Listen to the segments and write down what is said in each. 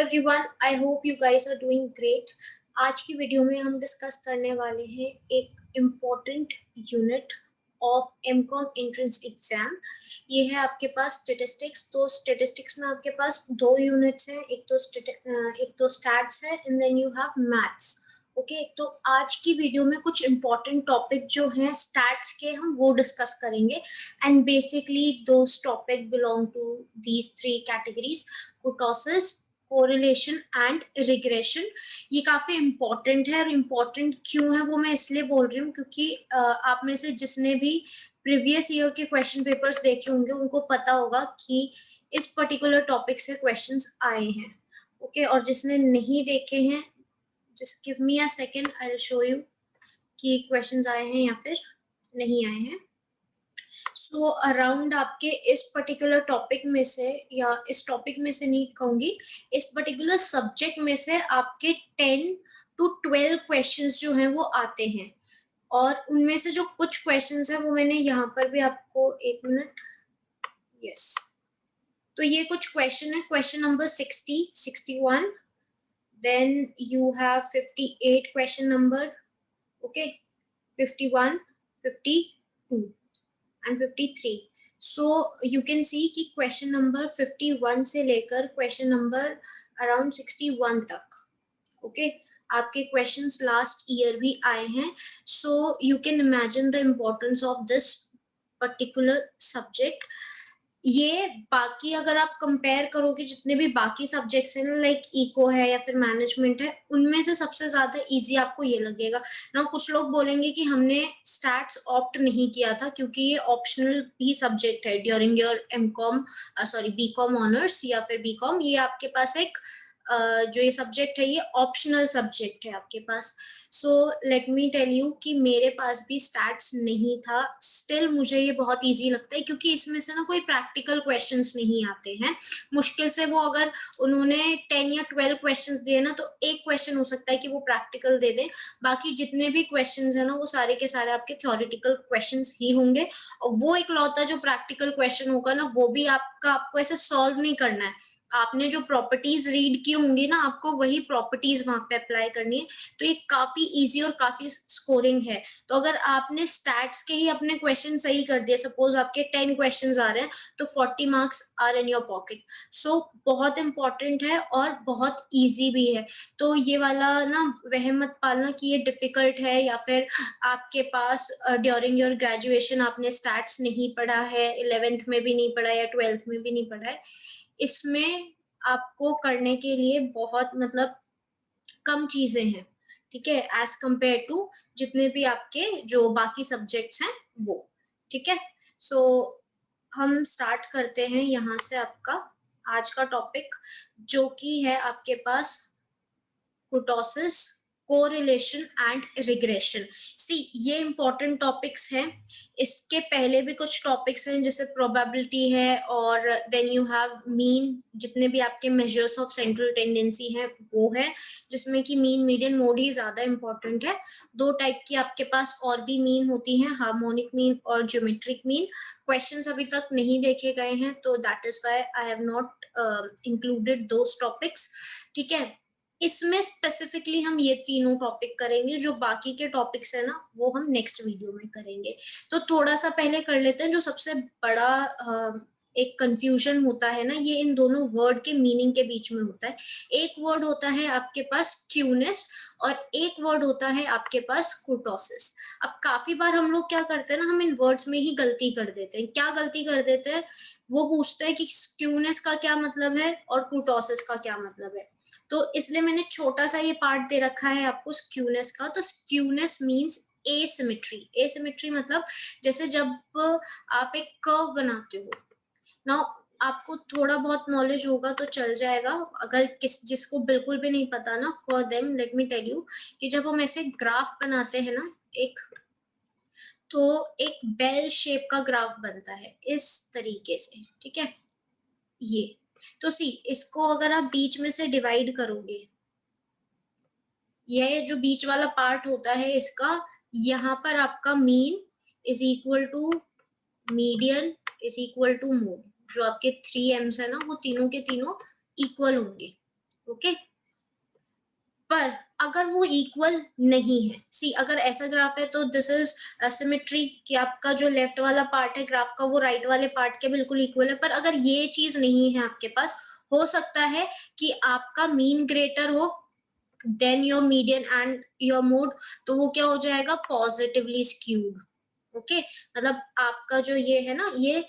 Everyone, I hope you guys are doing great. आज की video में हम डिस्कस करने वाले हैं एक important unit of MCom entrance exam. ये है आपके पास स्टैटिस्टिक्स। तो स्टैटिस्टिक्स में आपके पास दो यूनिट्स हैं, एक तो स्टैट्स है and then you have maths. Okay, तो आज की वीडियो में कुछ इम्पॉर्टेंट टॉपिक जो हैं स्टैट्स के हम वो डिस्कस करेंगे and basically those topic belong to these three categories: kurtosis, correlation and regression. ये काफी इम्पोर्टेंट है और इम्पोर्टेंट क्यों है वो मैं इसलिए बोल रही हूँ क्योंकि आप में से जिसने भी प्रीवियस ईयर के क्वेश्चन पेपर्स देखे होंगे उनको पता होगा कि इस पर्टिकुलर टॉपिक से क्वेश्चंस आए हैं। ओके, और जिसने नहीं देखे हैं, just give me a second, I will show you कि क्वेश्चंस आए हैं या फिर नहीं आए हैं। सो अराउंड आपके इस पर्टिकुलर टॉपिक में से, या इस टॉपिक में से नहीं कहूंगी, इस पर्टिकुलर सब्जेक्ट में से आपके 10 to 12 क्वेश्चंस जो हैं वो आते हैं। और उनमें से जो कुछ क्वेश्चंस हैं वो मैंने यहाँ पर भी आपको, एक मिनट, यस, तो ये कुछ क्वेश्चन है। Question number 60, 61, then you have 58 question number, okay, 51, 52 and 53. So you can see कि क्वेश्चन नंबर 51 से लेकर क्वेश्चन नंबर अराउंड 61 तक, ओके, आपके क्वेश्चंस लास्ट ईयर भी आए हैं। So you can imagine the importance of this particular subject. ये बाकी अगर आप कंपेयर करोगे जितने भी बाकी सब्जेक्ट्स हैं ना, लाइक इको है या फिर मैनेजमेंट है, उनमें से सबसे ज्यादा इजी आपको ये लगेगा ना। कुछ लोग बोलेंगे कि हमने स्टैट्स ऑप्ट नहीं किया था क्योंकि ये ऑप्शनल भी सब्जेक्ट है during your MCom, sorry BCom honours या फिर बीकॉम। ये आपके पास एक जो ये सब्जेक्ट है ये ऑप्शनल सब्जेक्ट है आपके पास। So let me tell you कि मेरे पास भी स्टैट्स नहीं था, स्टिल मुझे ये बहुत इजी लगता है क्योंकि इसमें से ना कोई प्रैक्टिकल क्वेश्चंस नहीं आते हैं। मुश्किल से वो अगर उन्होंने 10 या 12 क्वेश्चंस दिए ना, तो एक क्वेश्चन हो सकता है कि वो प्रैक्टिकल दे दें। बाकी जितने भी क्वेश्चंस है ना वो सारे के सारे आपके थ्योरेटिकल क्वेश्चंस ही होंगे। और वो इकलौता जो प्रैक्टिकल क्वेश्चन होगा ना, वो भी आपको ऐसे सॉल्व नहीं करना है। आपने जो प्रॉपर्टीज रीड की होंगी ना, आपको वही प्रॉपर्टीज वहां पे अप्लाई करनी है। तो ये काफी इजी और काफी स्कोरिंग है। तो अगर आपने स्टैट्स के ही अपने क्वेश्चन सही कर दिए, सपोज आपके 10 क्वेश्चंस आ रहे हैं, तो 40 marks are in your pocket. So बहुत इंपॉर्टेंट है और बहुत इजी भी है। तो ये वाला ना वहम मत पालना कि ये डिफिकल्ट है या फिर आपके पास ड्यूरिंग योर ग्रेजुएशन आपने स्टैट्स नहीं पढ़ा है, 11th में भी नहीं पढ़ा या 12th में भी नहीं पढ़ा है। इसमें आपको करने के लिए बहुत मतलब कम चीजें हैं, ठीक है, एज कंपेयर टू जितने भी आपके जो बाकी सब्जेक्ट्स हैं वो, ठीक है। सो हम स्टार्ट करते हैं यहाँ से आपका आज का टॉपिक, जो कि है आपके पास कुर्टोसिस, कोरिलेशन एंड रिग्रेशन। सी, ये इंपॉर्टेंट टॉपिक्स हैं। इसके पहले भी कुछ टॉपिक्स हैं जैसे प्रोबेबिलिटी है, और देन यू हैव मीन, जितने भी आपके मेजर्स ऑफ सेंट्रल टेंडेंसी हैं वो है, जिसमें कि मीन, मीडियन, मोड ही ज्यादा इंपॉर्टेंट है। दो टाइप की आपके पास और भी मीन होती हैं, हार्मोनिक मीन और ज्योमेट्रिक मीन। क्वेश्चंस अभी तक नहीं देखे गए हैं, तो that is why I have not included those topics, ठीक है। इसमें स्पेसिफिकली हम ये तीनों टॉपिक करेंगे, जो बाकी के टॉपिक्स है ना वो हम नेक्स्ट वीडियो में करेंगे। तो थोड़ा सा पहले कर लेते हैं जो सबसे बड़ा एक कंफ्यूजन होता है ना, ये इन दोनों वर्ड के मीनिंग के बीच में होता है। एक वर्ड होता है आपके पास क्यूनेस और एक वर्ड होता है आपके पास कुर्टोसिस। अब काफी बार हम लोग क्या करते हैं ना, हम इन वर्ड्स में ही गलती कर देते हैं। क्या गलती कर देते हैं, वो पूछते हैं कि क्यूनेस का क्या मतलब है और कुर्टोसिस का क्या मतलब है। तो इसलिए मैंने छोटा सा ये पार्ट दे रखा है आपको स्क्यूनेस का। तो स्क्यूनेस मींस एसिमेट्री। एसिमेट्री मतलब जैसे जब आप एक कर्व बनाते हो ना, आपको थोड़ा बहुत नॉलेज होगा तो चल जाएगा। अगर जिसको बिल्कुल भी नहीं पता ना, for them let me tell you कि जब हम ऐसे ग्राफ बनाते हैं ना एक, तो एक बेल शेप का ग्राफ बनता है इस तरीके से, ठीक है। ये तो सी, इसको अगर आप बीच में से डिवाइड करोगे, यह जो बीच वाला पार्ट होता है इसका, यहाँ पर आपका mean is equal to median is equal to mode. जो आपके 3 एम्स है ना, वो तीनों के तीनों इक्वल होंगे, ओके। पर अगर वो इक्वल नहीं है, सी अगर ऐसा ग्राफ है तो दिस इज सिमेट्री कि आपका जो लेफ्ट वाला पार्ट है ग्राफ का वो राइट वाले पार्ट के बिल्कुल इक्वल है। पर अगर ये चीज नहीं है आपके पास, हो सकता है कि आपका मीन ग्रेटर हो than your median and your mode, तो वो क्या हो जाएगा, पॉजिटिवली स्क्यूड। ओके, मतलब आपका जो ये है ना, ये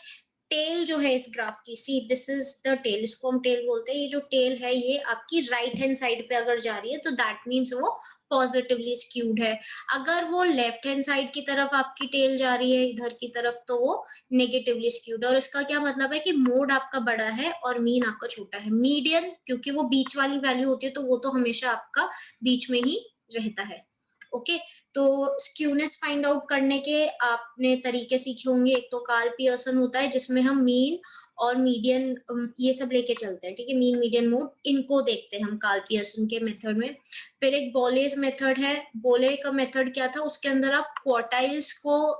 टेल जो है इस ग्राफ की, see this is the tail, इसको हम टेल बोलते हैं। ये जो टेल है ये आपकी राइट हैंड साइड पे अगर जा रही है तो दैट मीन्स वो पॉजिटिवली स्क्यूड है। अगर वो लेफ्ट हैंड साइड की तरफ आपकी टेल जा रही है इधर की तरफ तो वो नेगेटिवली स्क्यूड है। और इसका क्या मतलब है कि मोड आपका बड़ा है और मीन आपका छोटा है। मीडियन क्योंकि वो बीच वाली वैल्यू होती है तो वो तो हमेशा आपका बीच में ही रहता है। ओके, तो स्क्यूनेस फाइंड आउट करने के आपने तरीके सीखे होंगे। एक तो कार्ल पियर्सन होता है जिसमें हम मीन और मीडियन ये सब लेके चलते हैं, ठीक है, मीन मीडियन मोड इनको देखते हैं हम कार्ल पियर्सन के मेथड में। फिर एक बोलेज मेथड है। बोले का मेथड क्या था, उसके अंदर आप क्वार्टाइल्स को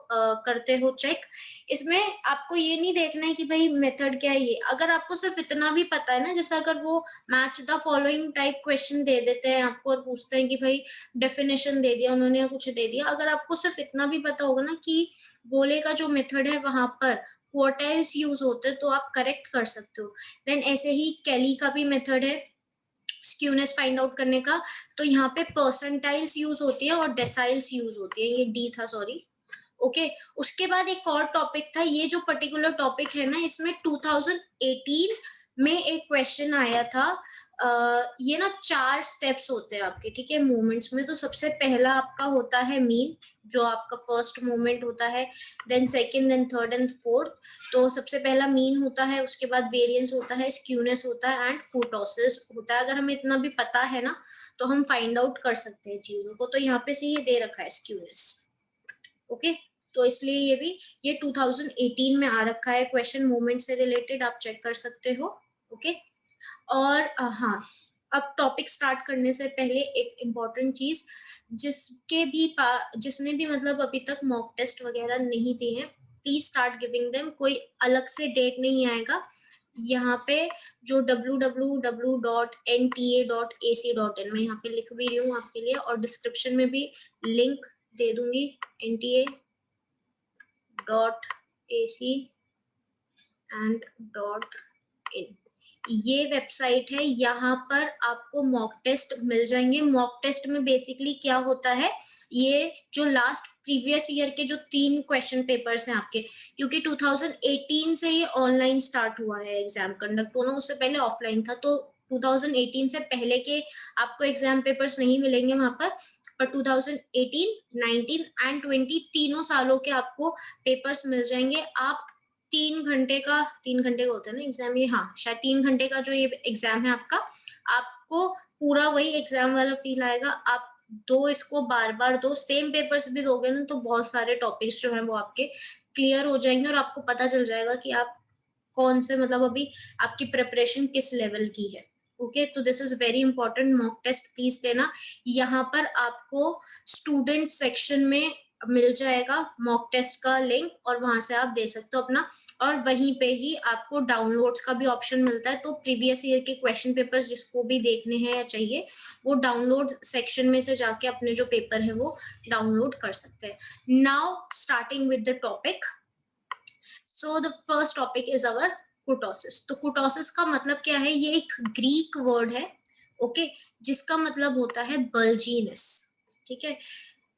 करते हो चेक। इसमें आपको ये नहीं देखना है कि भाई मेथड क्या है ये, अगर आपको सिर्फ इतना भी पता है ना, जैसे अगर वो match the following type question दे देते हैं आपको और पूछते हैं कि भाई डेफिनेशन दे दिया उन्होंने या कुछ दे दिया, अगर आपको सिर्फ इतना भी पता होगा ना कि बोले का जो मेथड है वहां पर क्वार्टाइल्स यूज होते हैं तो आप करेक्ट कर सकते हो। देन ऐसे ही कैली का भी मेथड है स्क्यूनेस फाइंड आउट करने का, तो यहाँ पे परसेंटाइल्स यूज होती है और डेसाइल्स यूज होती है। ये डी था, सॉरी। ओके, उसके बाद एक और टॉपिक था, ये जो पर्टिकुलर टॉपिक है ना इसमें 2018 में एक क्वेश्चन आया था। ये ना 4 स्टेप्स होते हैं आपके, ठीक है, मूवमेंट्स में। तो सबसे पहला आपका होता है मीन, जो आपका फर्स्ट मूवमेंट होता है। Then second, then third and fourth. तो सबसे पहला मीन होता है, उसके बाद वेरिएंस होता है, स्क्यूनेस होता है एंड कुर्टोसिस होता है। अगर हमें इतना भी पता है ना तो हम फाइंड आउट कर सकते हैं चीजों को। तो यहाँ पे से ये दे रखा है स्क्यूनेस। ओके, तो इसलिए ये भी, ये 2018 में आ रखा है क्वेश्चन, मूवमेंट से रिलेटेड, आप चेक कर सकते हो। ओके, और हाँ, अब टॉपिक स्टार्ट करने से पहले एक इम्पॉर्टेंट चीज, जिसने भी मतलब अभी तक मॉक टेस्ट वगैरह नहीं दिए हैं, प्लीज स्टार्ट गिविंग देम। कोई अलग से डेट नहीं आएगा यहाँ पे। जो www.nta.ac.in में यहाँ पे लिख भी रही हूँ आपके लिए, और डिस्क्रिप्शन में भी लिंक दे दूंगी, nta.ac.in, ये वेबसाइट है। यहाँ पर आपको मॉक टेस्ट मिल जाएंगे। मॉक टेस्ट में बेसिकली क्या होता है, ये जो लास्ट प्रीवियस ईयर के जो 3 क्वेश्चन पेपर्स हैं आपके, क्योंकि 2018 से ये ऑनलाइन स्टार्ट हुआ है एग्जाम कंडक्ट होना, उससे पहले ऑफलाइन था। तो 2018 से पहले के आपको एग्जाम पेपर्स नहीं मिलेंगे वहां पर 2018, 19 एंड 20 तीनों सालों के आपको पेपर्स मिल जाएंगे। आप 3 घंटे का होता है ना एग्जाम, ये हाँ शायद 3 घंटे का जो ये एग्जाम है आपका, आपको पूरा वही एग्जाम वाला फील आएगा। आप दो इसको बार बार दो, सेम पेपर्स भी दोगे ना तो बहुत सारे टॉपिक्स जो है वो आपके क्लियर हो जाएंगे और आपको पता चल जाएगा कि आप कौन से, मतलब अभी आपकी प्रिपरेशन किस लेवल की है। ओके, तो this is very important, mock test please देना। यहाँ पर आपको स्टूडेंट सेक्शन में मिल जाएगा मॉक टेस्ट का लिंक और वहां से आप दे सकते हो अपना। और वहीं पे ही आपको डाउनलोड्स का भी ऑप्शन मिलता है, तो प्रीवियस ईयर के क्वेश्चन पेपर्स जिसको भी देखने हैं या चाहिए वो डाउनलोड सेक्शन में से जाके अपने जो पेपर है वो डाउनलोड कर सकते हैं। Now starting with the topic, so the first topic is our kurtosis. तो कुटोसिस का मतलब क्या है, ये एक ग्रीक वर्ड है, ओके, जिसका मतलब होता है बल्जीनेस, ठीक है।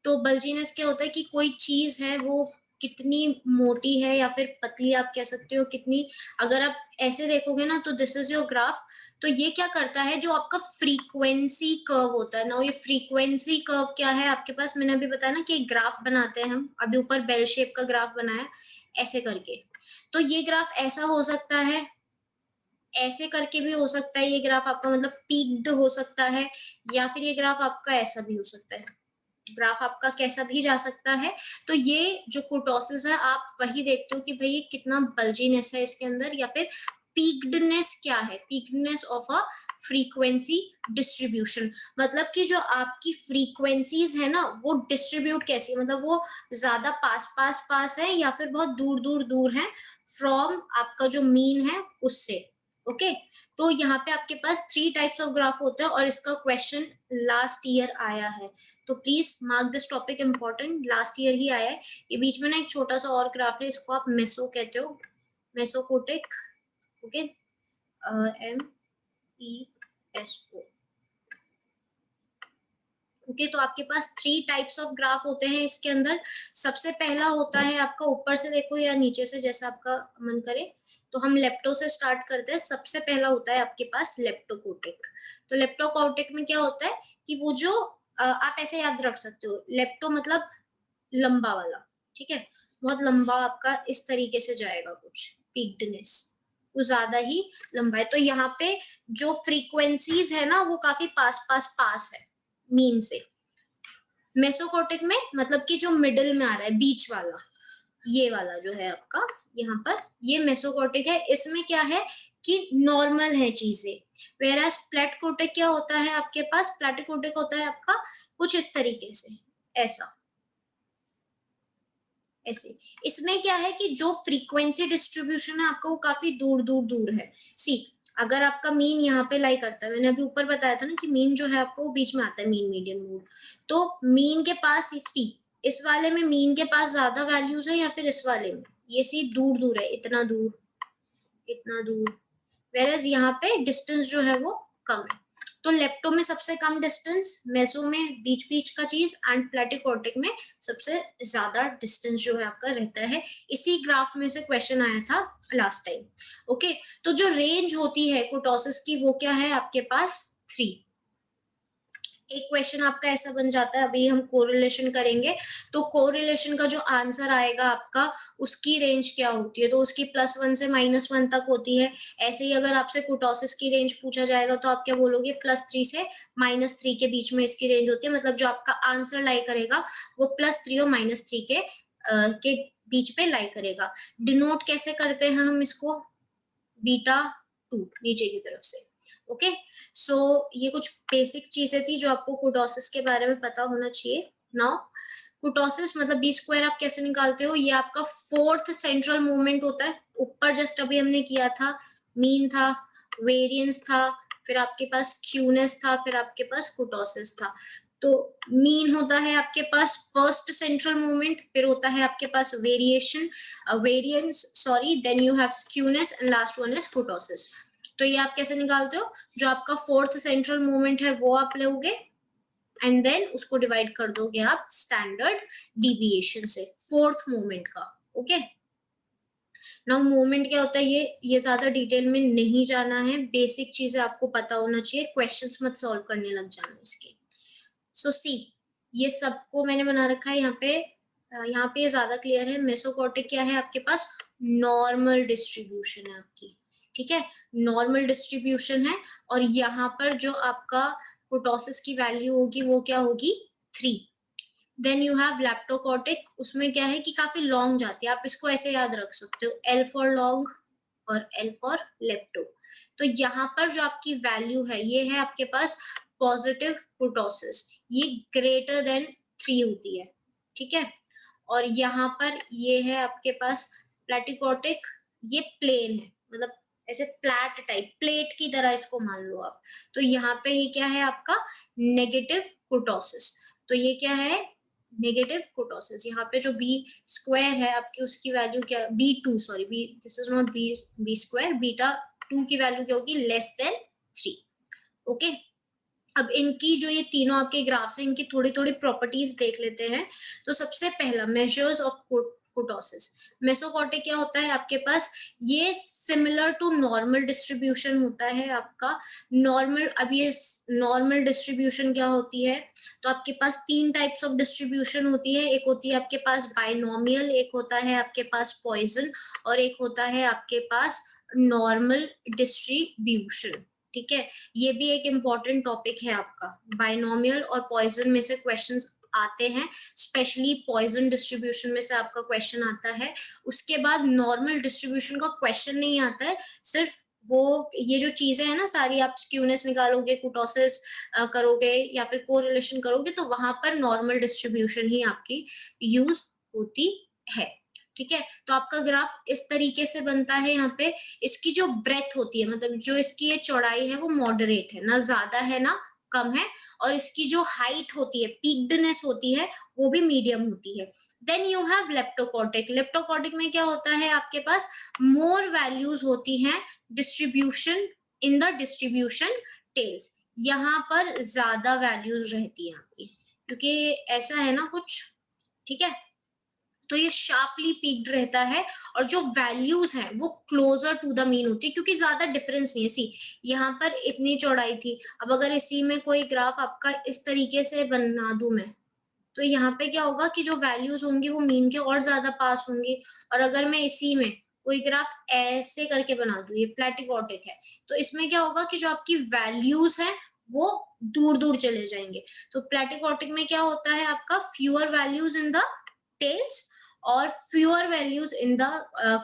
तो बल्जीनेस क्या होता है कि कोई चीज है वो कितनी मोटी है या फिर पतली आप कह सकते हो, कितनी, अगर आप ऐसे देखोगे ना तो दिस इज योर ग्राफ। तो ये क्या करता है, जो आपका फ्रीक्वेंसी कर्व होता है ना, ये फ्रीक्वेंसी कर्व क्या है आपके पास, मैंने अभी बताया ना कि एक ग्राफ बनाते हैं हम, अभी ऊपर बेल शेप का ग्राफ बनाया ऐसे करके। तो ये ग्राफ ऐसा हो सकता है, ऐसे करके भी हो सकता है ये ग्राफ आपका, मतलब पीक्ड हो सकता है, या फिर ये ग्राफ आपका ऐसा भी हो सकता है, ग्राफ आपका कैसा भी जा सकता है। तो ये जो कुर्टोसिस है आप वही देखते हो कि भाई ये कितना बल्जीनेस है इसके अंदर, या फिर पीक्डनेस क्या है, पीक्डनेस ऑफ अ फ्रीक्वेंसी डिस्ट्रीब्यूशन, मतलब कि जो आपकी फ्रीक्वेंसीज है ना वो डिस्ट्रीब्यूट कैसी है, मतलब वो ज्यादा पास पास पास है या फिर बहुत दूर दूर दूर है फ्रॉम आपका जो मीन है उससे। ओके तो यहाँ पे आपके पास 3 टाइप्स ऑफ ग्राफ होते हैं और इसका क्वेश्चन लास्ट ईयर आया है, तो please mark this topic important, last year ही आया है। ये बीच में ना एक छोटा सा और ग्राफ है, इसको आप मेसो कहते हो, मेसोकोटिक, ओके, MESO, ओके तो आपके पास 3 टाइप्स ऑफ ग्राफ होते हैं इसके अंदर। सबसे पहला होता है आपका, ऊपर से देखो या नीचे से, जैसा आपका मन करे, तो हम लेप्टो से स्टार्ट करते हैं। सबसे पहला होता है आपके पास लेप्टोकोटिक। तो लेप्टोकोटिक में क्या होता है कि वो जो आप ऐसे याद रख सकते हो, लेप्टो मतलब लंबा वाला, ठीक है, बहुत लंबा आपका इस तरीके से जाएगा, कुछ पीक्डनेस, वो ज्यादा ही लंबा है। तो यहाँ पे जो फ्रीक्वेंसीज है ना वो काफी पास पास पास है मीन से। मेसोकोटिक में मतलब कि जो मिडिल में आ रहा है, बीच वाला, ये वाला जो है आपका यहाँ पर, ये मेसोकोटिक है। इसमें क्या है कि नॉर्मल है चीजें, वेराज प्लेटकोटिक क्या होता है आपके पास, प्लेटिकोटिक होता है आपका कुछ इस तरीके से, ऐसा, ऐसे। इसमें क्या है कि जो फ्रीक्वेंसी डिस्ट्रीब्यूशन है आपका वो काफी दूर दूर दूर है। सी अगर आपका मीन यहाँ पे लाई करता है, मैंने अभी ऊपर बताया था ना कि मीन जो है आपको वो बीच में आता है, मीन मीडियन मोड, तो मीन के पास सी, इस वाले में मीन के पास ज्यादा वैल्यूज है या फिर इस वाले में, ये सी दूर दूर है, इतना दूर, इतना दूर, वेरएज यहाँ पे डिस्टेंस जो है वो कम है। तो लेप्टो में सबसे कम डिस्टेंस, मेसो में बीच बीच का चीज, एंड प्लेटिकोटिक में सबसे ज्यादा डिस्टेंस जो है आपका रहता है। इसी ग्राफ में से क्वेश्चन आया था लास्ट टाइम। ओके तो जो रेंज होती है कुटोसिस की वो क्या है आपके पास 3। एक क्वेश्चन आपका ऐसा बन जाता है, अभी हम कोरिलेशन करेंगे, तो कोरिलेशन का जो आंसर आएगा आपका, उसकी रेंज क्या होती है, तो उसकी +1 से -1 तक होती है। ऐसे ही अगर आपसे कुटोसिस की रेंज पूछा जाएगा तो आप क्या बोलोगे, +3 से -3 के बीच में इसकी रेंज होती है, मतलब जो आपका आंसर लाई करेगा वो +3 और -3 के बीच में लाई करेगा। डिनोट कैसे करते हैं हम इसको, β2 नीचे की तरफ से। ओके सो ये कुछ बेसिक चीजें थी जो आपको कुटोसिस के बारे में पता होना चाहिए। नाउ कुटोसिस मतलब बी स्क्वायर आप कैसे निकालते हो, ये आपका 4th सेंट्रल मूवमेंट होता है। ऊपर जस्ट अभी हमने किया था, मीन था, वेरिएंस था, फिर आपके पास क्यूनेस था, फिर आपके पास कुटोसिस था। तो मीन होता है आपके पास फर्स्ट सेंट्रल मूवमेंट, फिर होता है आपके पास variation, variance sorry, then you have skewness and last one is kurtosis. तो ये आप कैसे निकालते हो, जो आपका 4th सेंट्रल मूवमेंट है वो आप लोगे एंड देन उसको डिवाइड कर दोगे आप स्टैंडर्ड डिविएशन से 4th मूवमेंट का। ओके नाउ मूवमेंट क्या होता है, ये ज्यादा डिटेल में नहीं जाना है, बेसिक चीजें आपको पता होना चाहिए, क्वेश्चंस मत सॉल्व करने लग जाना इसके। सो सी ये सबको मैंने बना रखा है यहाँ पे ज्यादा क्लियर है। मेसोकॉर्टिक क्या है आपके पास, नॉर्मल डिस्ट्रीब्यूशन है आपकी, ठीक है, नॉर्मल डिस्ट्रीब्यूशन है। और यहाँ पर जो आपका कुटोसिस की वैल्यू होगी वो क्या होगी 3। देन यू हैव लेप्टोकॉर्टिक, उसमें क्या है कि काफी लॉन्ग जाती है, आप इसको ऐसे याद रख सकते हो, L फॉर लॉन्ग और L फॉर लेप्टो। तो यहाँ पर जो आपकी वैल्यू है ये है आपके पास पॉजिटिव कुटोसिस, ये ग्रेटर देन 3 होती है, ठीक है। और यहाँ पर ये है आपके पास प्लेटिकोटिक, ये प्लेन है, मतलब ऐसे फ्लैट टाइप प्लेट की तरह इसको मान लो आप। तो यहाँ पे ये क्या है आपका नेगेटिव कुटोसिस, तो ये क्या है नेगेटिव कुटोसिस। यहाँ पे जो बी स्क्वायर है आपकी उसकी वैल्यू क्या, B2 sorry, B this is not B square, β2 की वैल्यू क्या होगी लेस देन 3। ओके अब इनकी जो ये तीनों आपके ग्राफ्स हैं इनकी थोड़ी थोड़ी प्रॉपर्टीज देख लेते हैं। तो सबसे पहला मेजर्स ऑफ कुटोसिस, मेसोकॉर्टिक क्या होता है आपके पास, ये सिमिलर टू नॉर्मल डिस्ट्रीब्यूशन होता है आपका। नॉर्मल, अब ये नॉर्मल डिस्ट्रीब्यूशन क्या होती है, तो आपके पास 3 टाइप्स ऑफ डिस्ट्रीब्यूशन होती है, एक होती है आपके पास बायनोमियल, एक होता है आपके पास पॉइजन, और एक होता है आपके पास नॉर्मल डिस्ट्रीब्यूशन, ठीक है। ये भी एक इम्पॉर्टेंट टॉपिक है आपका, बायनोमियल और पॉइजन में से क्वेश्चंस आते हैं, स्पेशली पॉइजन डिस्ट्रीब्यूशन में से आपका क्वेश्चन आता है। उसके बाद नॉर्मल डिस्ट्रीब्यूशन का क्वेश्चन नहीं आता है, सिर्फ वो ये जो चीजें हैं ना सारी, आप स्क्यूनेस निकालोगे, कुटोसिस करोगे या फिर कोरिलेशन करोगे, तो वहां पर नॉर्मल डिस्ट्रीब्यूशन ही आपकी यूज होती है। ठीक है, तो आपका ग्राफ इस तरीके से बनता है। यहाँ पे इसकी जो ब्रेथ होती है, मतलब जो इसकी ये चौड़ाई है वो मॉडरेट है, ना ज्यादा है ना कम है, और इसकी जो हाइट होती है, पीक्डनेस होती है, वो भी मीडियम होती है। Then you have leptokurtic. Leptokurtic में क्या होता है, आपके पास मोर वैल्यूज होती हैं distribution in the distribution tails, यहाँ पर ज्यादा वैल्यूज रहती है आपकी, क्योंकि ऐसा है ना कुछ, ठीक है। तो ये शार्पली पीक्ड रहता है, और जो वैल्यूज हैं वो क्लोजर टू द मीन होती है, क्योंकि ज्यादा डिफरेंस नहीं है। सी, यहाँ पर इतनी चौड़ाई थी, अब अगर इसी में कोई ग्राफ आपका इस तरीके से बना दूं मैं, तो यहाँ पे क्या होगा कि जो वैल्यूज होंगी वो मीन के और ज्यादा पास होंगी। और अगर मैं इसी में कोई ग्राफ ऐसे करके बना दूं, ये प्लेटिकॉटिक है, तो इसमें क्या होगा कि जो आपकी वैल्यूज हैं वो दूर दूर चले जाएंगे। तो प्लेटिकॉटिक में क्या होता है, आपका fewer values in the tails or fewer values in the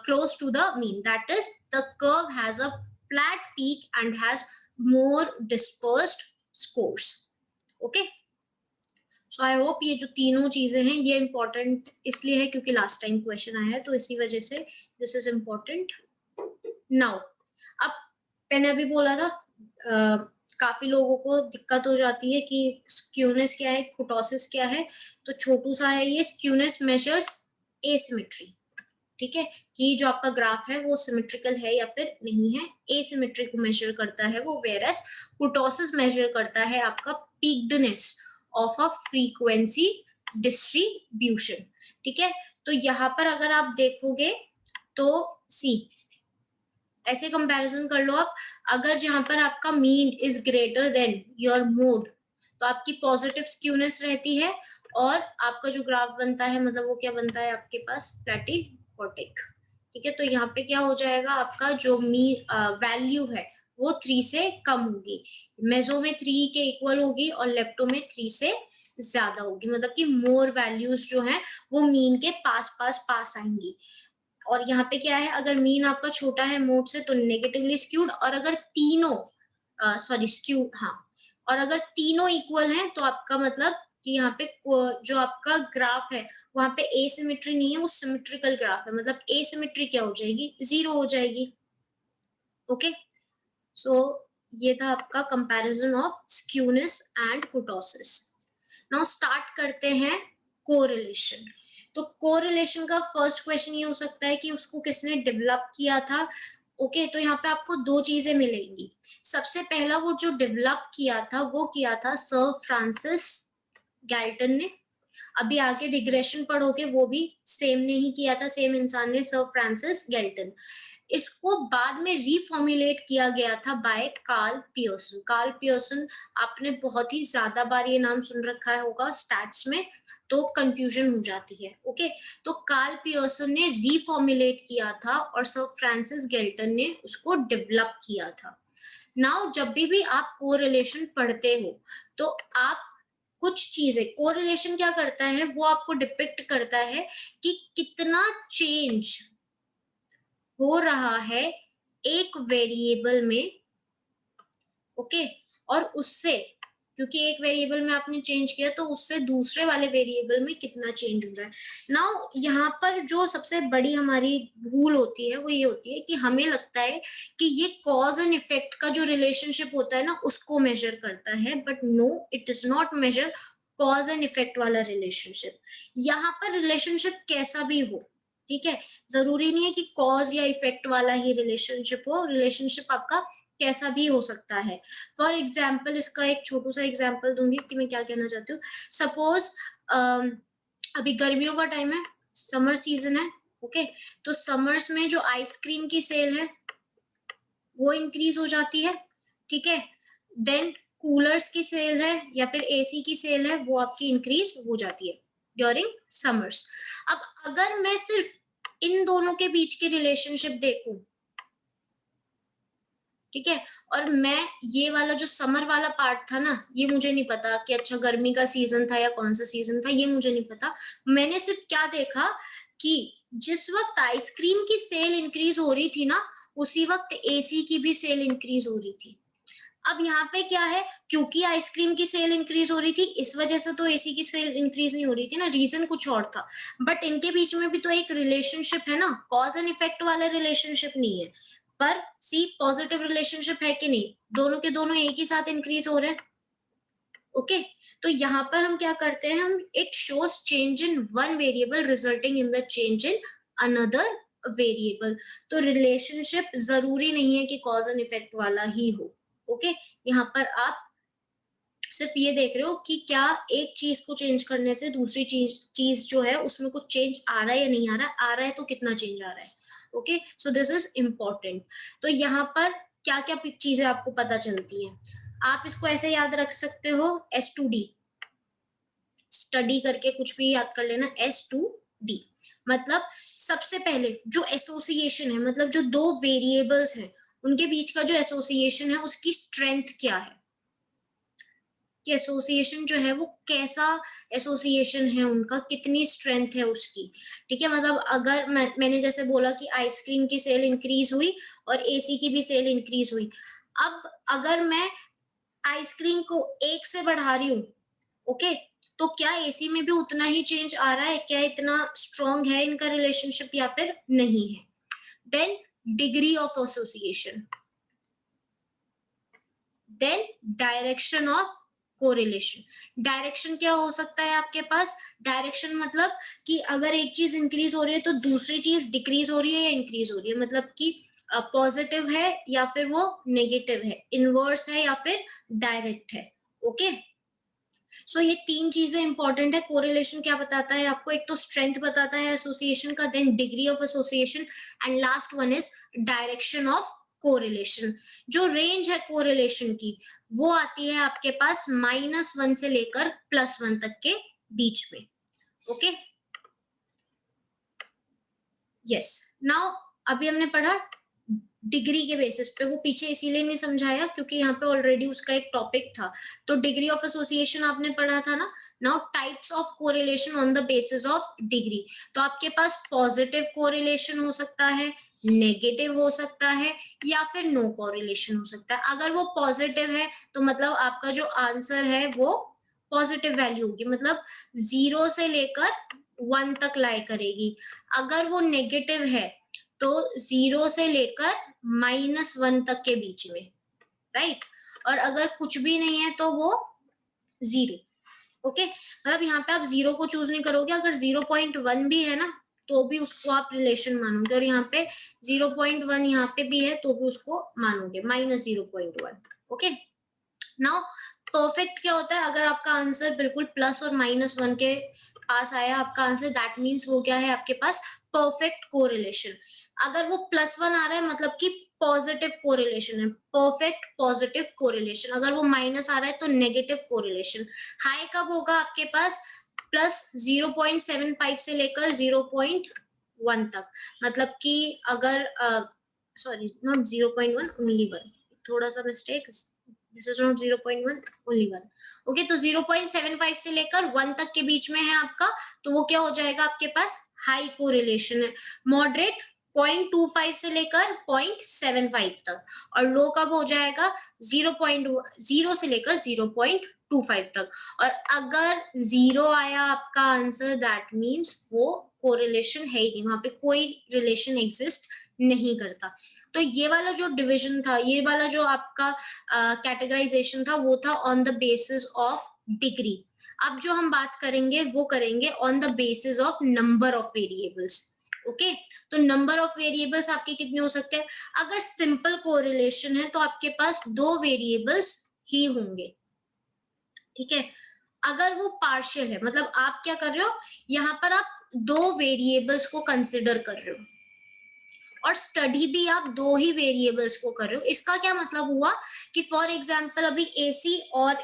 close to the mean, that is the curve has a flat peak and has more dispersed scores. Okay, so I hope ये जो तीनों चीजें हैं ये important इसलिए है क्योंकि last time question आया है, तो इसी वजह से this is important. Now, अब मैंने अभी बोला था काफी लोगों को दिक्कत हो जाती है कि स्क्यूनेस क्या है, कुटोसिस क्या है। तो छोटू सा है ये, स्क्यूनेस मेजर्स एसिमेट्री, ठीक है, कि जो आपका ग्राफ है वो सिमेट्रिकल है या फिर नहीं है, एसिमेट्री को मेजर करता है वो, वेरस कुटोसिस मेजर करता है आपका पीक्डनेस ऑफ अ फ्रीक्वेंसी डिस्ट्रीब्यूशन, ठीक है। तो यहाँ पर अगर आप देखोगे तो सी, ऐसे कंपैरिजन कर लो आप, अगर जहां पर आपका mean is greater than your mode, तो आपकी पॉजिटिव स्क्यूनेस रहती है, और आपका जो ग्राफ बनता है, मतलब वो क्या बनता है आपके पास, प्लेटिकॉटिक, ठीक है। तो यहाँ पे क्या हो जाएगा, आपका जो मीन वैल्यू है वो 3 से कम होगी, मेजो में 3 के इक्वल होगी और लेप्टो में 3 से ज्यादा होगी, मतलब कि मोर वैल्यूज जो हैं वो मीन के पास पास पास आएंगी। और यहाँ पे क्या है, अगर मीन आपका छोटा है मोड से तो नेगेटिवली स्क्यूड, और अगर तीनों सॉरी स्क्यू, हाँ, और अगर तीनों इक्वल हैं तो आपका मतलब कि यहाँ पे जो आपका ग्राफ है वहां पे एसिमेट्री नहीं है, वो सिमेट्रिकल ग्राफ है, मतलब एसिमेट्री क्या हो जाएगी, 0 हो जाएगी। ओके, सो ये था आपका comparison of skewness and kurtosis. Now start करते हैं कोरिलेशन। तो कोरिलेशन का फर्स्ट क्वेश्चन ये हो सकता है कि उसको किसने डेवलप किया था। ओके, तो यहाँ पे आपको दो चीजें मिलेंगी। सबसे पहला, वो जो डेवलप किया था वो किया था सर फ्रांसिस गैल्टन ने। अभी आगे रिग्रेशन पढ़ोगे वो भी सेम ने ही किया था, सेम इंसान ने, सर फ्रांसिस गैल्टन। इसको बाद में रीफॉर्मुलेट किया गया था by Karl Pearson. Karl Pearson, आपने बहुत ही ज्यादा बार ये नाम सुन रखा होगा स्टैट्स में, तो कंफ्यूजन हो जाती है। ओके, तो कार्ल पियर्सन ने रीफॉर्मुलेट किया था और सर फ्रांसिस गैल्टन ने उसको डेवलप किया था। नाउ जब भी आप कोरिलेशन पढ़ते हो तो आप कुछ चीजें, कोरिलेशन क्या करता है, वो आपको डिपिक्ट करता है कि कितना चेंज हो रहा है एक वेरिएबल में। ओके, और उससे, क्योंकि एक वेरिएबल में आपने चेंज किया तो उससे दूसरे वाले वेरिएबल में कितना चेंज हो रहा है। नाउ यहाँ पर जो सबसे बड़ी हमारी भूल होती है वो ये होती है कि हमें लगता है कि ये कॉज एंड इफेक्ट का जो रिलेशनशिप होता है ना उसको मेजर करता है, but no, it is not measure cause and effect वाला रिलेशनशिप। यहाँ पर रिलेशनशिप कैसा भी हो, ठीक है, जरूरी नहीं है कि कॉज या इफेक्ट वाला ही रिलेशनशिप हो, रिलेशनशिप आपका कैसा भी हो सकता है। फॉर एग्जाम्पल, इसका एक छोटू सा एग्जाम्पल दूंगी कि मैं क्या कहना चाहती हूँ। सपोज अभी गर्मियों का टाइम है, समर सीजन है। ओके, तो समर्स में जो आइसक्रीम की सेल है वो इंक्रीज हो जाती है, ठीक है। देन कूलर्स की सेल है या फिर एसी की सेल है, वो आपकी इंक्रीज हो जाती है ड्यूरिंग समर्स। अब अगर मैं सिर्फ इन दोनों के बीच की रिलेशनशिप देखूं, ठीक है, और मैं ये वाला जो समर वाला पार्ट था ना, ये मुझे नहीं पता कि अच्छा गर्मी का सीजन था या कौन सा सीजन था, ये मुझे नहीं पता। मैंने सिर्फ क्या देखा कि जिस वक्त आइसक्रीम की सेल इंक्रीज हो रही थी ना, उसी वक्त एसी की भी सेल इंक्रीज हो रही थी। अब यहाँ पे क्या है, क्योंकि आइसक्रीम की सेल इंक्रीज हो रही थी इस वजह से तो एसी की सेल इंक्रीज नहीं हो रही थी ना, रीजन कुछ और था। बट इनके बीच में भी तो एक रिलेशनशिप है ना, कॉज एंड इफेक्ट वाला रिलेशनशिप नहीं है, पर सी पॉजिटिव रिलेशनशिप है कि नहीं, दोनों के दोनों एक ही साथ इंक्रीज हो रहे हैं। ओके, तो यहाँ पर हम क्या करते हैं, हम it shows change in one variable resulting in the change in another variable. तो रिलेशनशिप जरूरी नहीं है कि कॉज एंड इफेक्ट वाला ही हो। ओके, यहाँ पर आप सिर्फ ये देख रहे हो कि क्या एक चीज को चेंज करने से दूसरी चीज चीज जो है उसमें कुछ चेंज आ रहा है या नहीं आ रहा है तो कितना चेंज आ रहा है। Okay, so this is important. तो यहाँ पर क्या क्या चीजें आपको पता चलती हैं, आप इसको ऐसे याद रख सकते हो, S2D, स्टडी करके कुछ भी याद कर लेना, S2D मतलब सबसे पहले जो एसोसिएशन है, मतलब जो दो वेरिएबल्स हैं उनके बीच का जो एसोसिएशन है उसकी स्ट्रेंथ क्या है, कि एसोसिएशन जो है वो कैसा एसोसिएशन है, उनका कितनी स्ट्रेंथ है उसकी। ठीक है, मतलब अगर मैंने जैसे बोला कि आइसक्रीम की सेल इंक्रीज हुई और एसी की भी सेल इंक्रीज हुई, अब अगर मैं आइसक्रीम को 1 से बढ़ा रही हूँ, ओके, तो क्या एसी में भी उतना ही चेंज आ रहा है, क्या इतना स्ट्रॉन्ग है इनका रिलेशनशिप या फिर नहीं है। Then degree of association, then direction of correlation. Direction क्या हो सकता है आपके पास, डायरेक्शन मतलब कि अगर एक चीज इंक्रीज हो रही है तो दूसरी चीज डिक्रीज हो रही है या इंक्रीज हो रही है, मतलब कि पॉजिटिव है या फिर वो नेगेटिव है, इनवर्स है या फिर डायरेक्ट है। ओके, सो ये तीन चीजें इंपॉर्टेंट है। कोरिलेशन क्या बताता है आपको, एक तो स्ट्रेंथ बताता है एसोसिएशन का, then degree of association, and last one is direction of correlation. जो रेंज है कोरिलेशन की वो आती है आपके पास -1 से लेकर +1 तक के बीच में। ओके, यस, नाउ अभी हमने पढ़ा डिग्री के बेसिस पे, वो पीछे इसीलिए नहीं समझाया क्योंकि यहाँ पे ऑलरेडी उसका एक टॉपिक था। तो डिग्री ऑफ एसोसिएशन आपने पढ़ा था ना। Now types of correlation on the basis of degree, तो आपके पास पॉजिटिव कोरिलेशन हो सकता है, नेगेटिव हो सकता है, या फिर नो कोरिलेशन हो सकता है। अगर वो पॉजिटिव है तो मतलब आपका जो आंसर है वो पॉजिटिव वैल्यू होगी, मतलब 0 से लेकर 1 तक लाई करेगी। अगर वो नेगेटिव है तो 0 से लेकर -1 तक के बीच में, राइट। और अगर कुछ भी नहीं है तो वो 0। ओके, मतलब यहाँ पे आप 0 को चूज नहीं करोगे, अगर 0.1 भी है ना तो भी उसको आप रिलेशन मानोगे, और यहाँ पे 0.1 यहाँ पे भी है तो भी उसको मानोगे, -0.1। ओके, नाउ परफेक्ट क्या होता है, अगर आपका आंसर बिल्कुल प्लस और -1 के पास आया आपका आंसर, दैट मीन्स वो क्या है आपके पास परफेक्ट कोरिलेशन। अगर वो +1 आ रहा है मतलब कि पॉजिटिव कोरिलेशन है, परफेक्ट पॉजिटिव कोरिलेशन। अगर वो माइनस आ रहा है तो नेगेटिव कोरिलेशन। हाई कब होगा आपके पास, +0.75 से लेकर 0.1 तक, मतलब कि अगर सॉरी नॉट 0.1 ओनली 1, थोड़ा सा mistake, this is not 0.1 only 1। Okay, तो 0.75 से लेकर 1 तक के बीच में है आपका, तो वो क्या हो जाएगा आपके पास हाई कोरिलेशन है। मॉडरेट 0.25 से लेकर 0.75 तक, और लो कब हो जाएगा 0.0 से लेकर 0.25 तक। और अगर 0 आया आपका आंसर, दैट मीन्स वो कोरिलेशन है ही नहीं, वहां पे कोई रिलेशन एग्जिस्ट नहीं करता। तो ये वाला जो डिवीजन था, ये वाला जो आपका कैटेगराइजेशन था, वो था on the basis of degree. अब जो हम बात करेंगे वो करेंगे on the basis of number of variables. Okay, तो नंबर ऑफ वेरिएबल्स आपके कितने हो सकते हैं, अगर सिंपल कोरिलेशन है तो आपके पास 2 वेरिएबल्स ही होंगे। ठीक है, अगर वो पार्शियल है, मतलब आप क्या कर रहे हो, यहाँ पर आप 2 वेरिएबल्स को कंसिडर कर रहे हो, और स्टडी भी आप 2 ही वेरिएबल्स को कर रहे हो। इसका क्या मतलब हुआ कि फॉर एग्जांपल अभी एसी और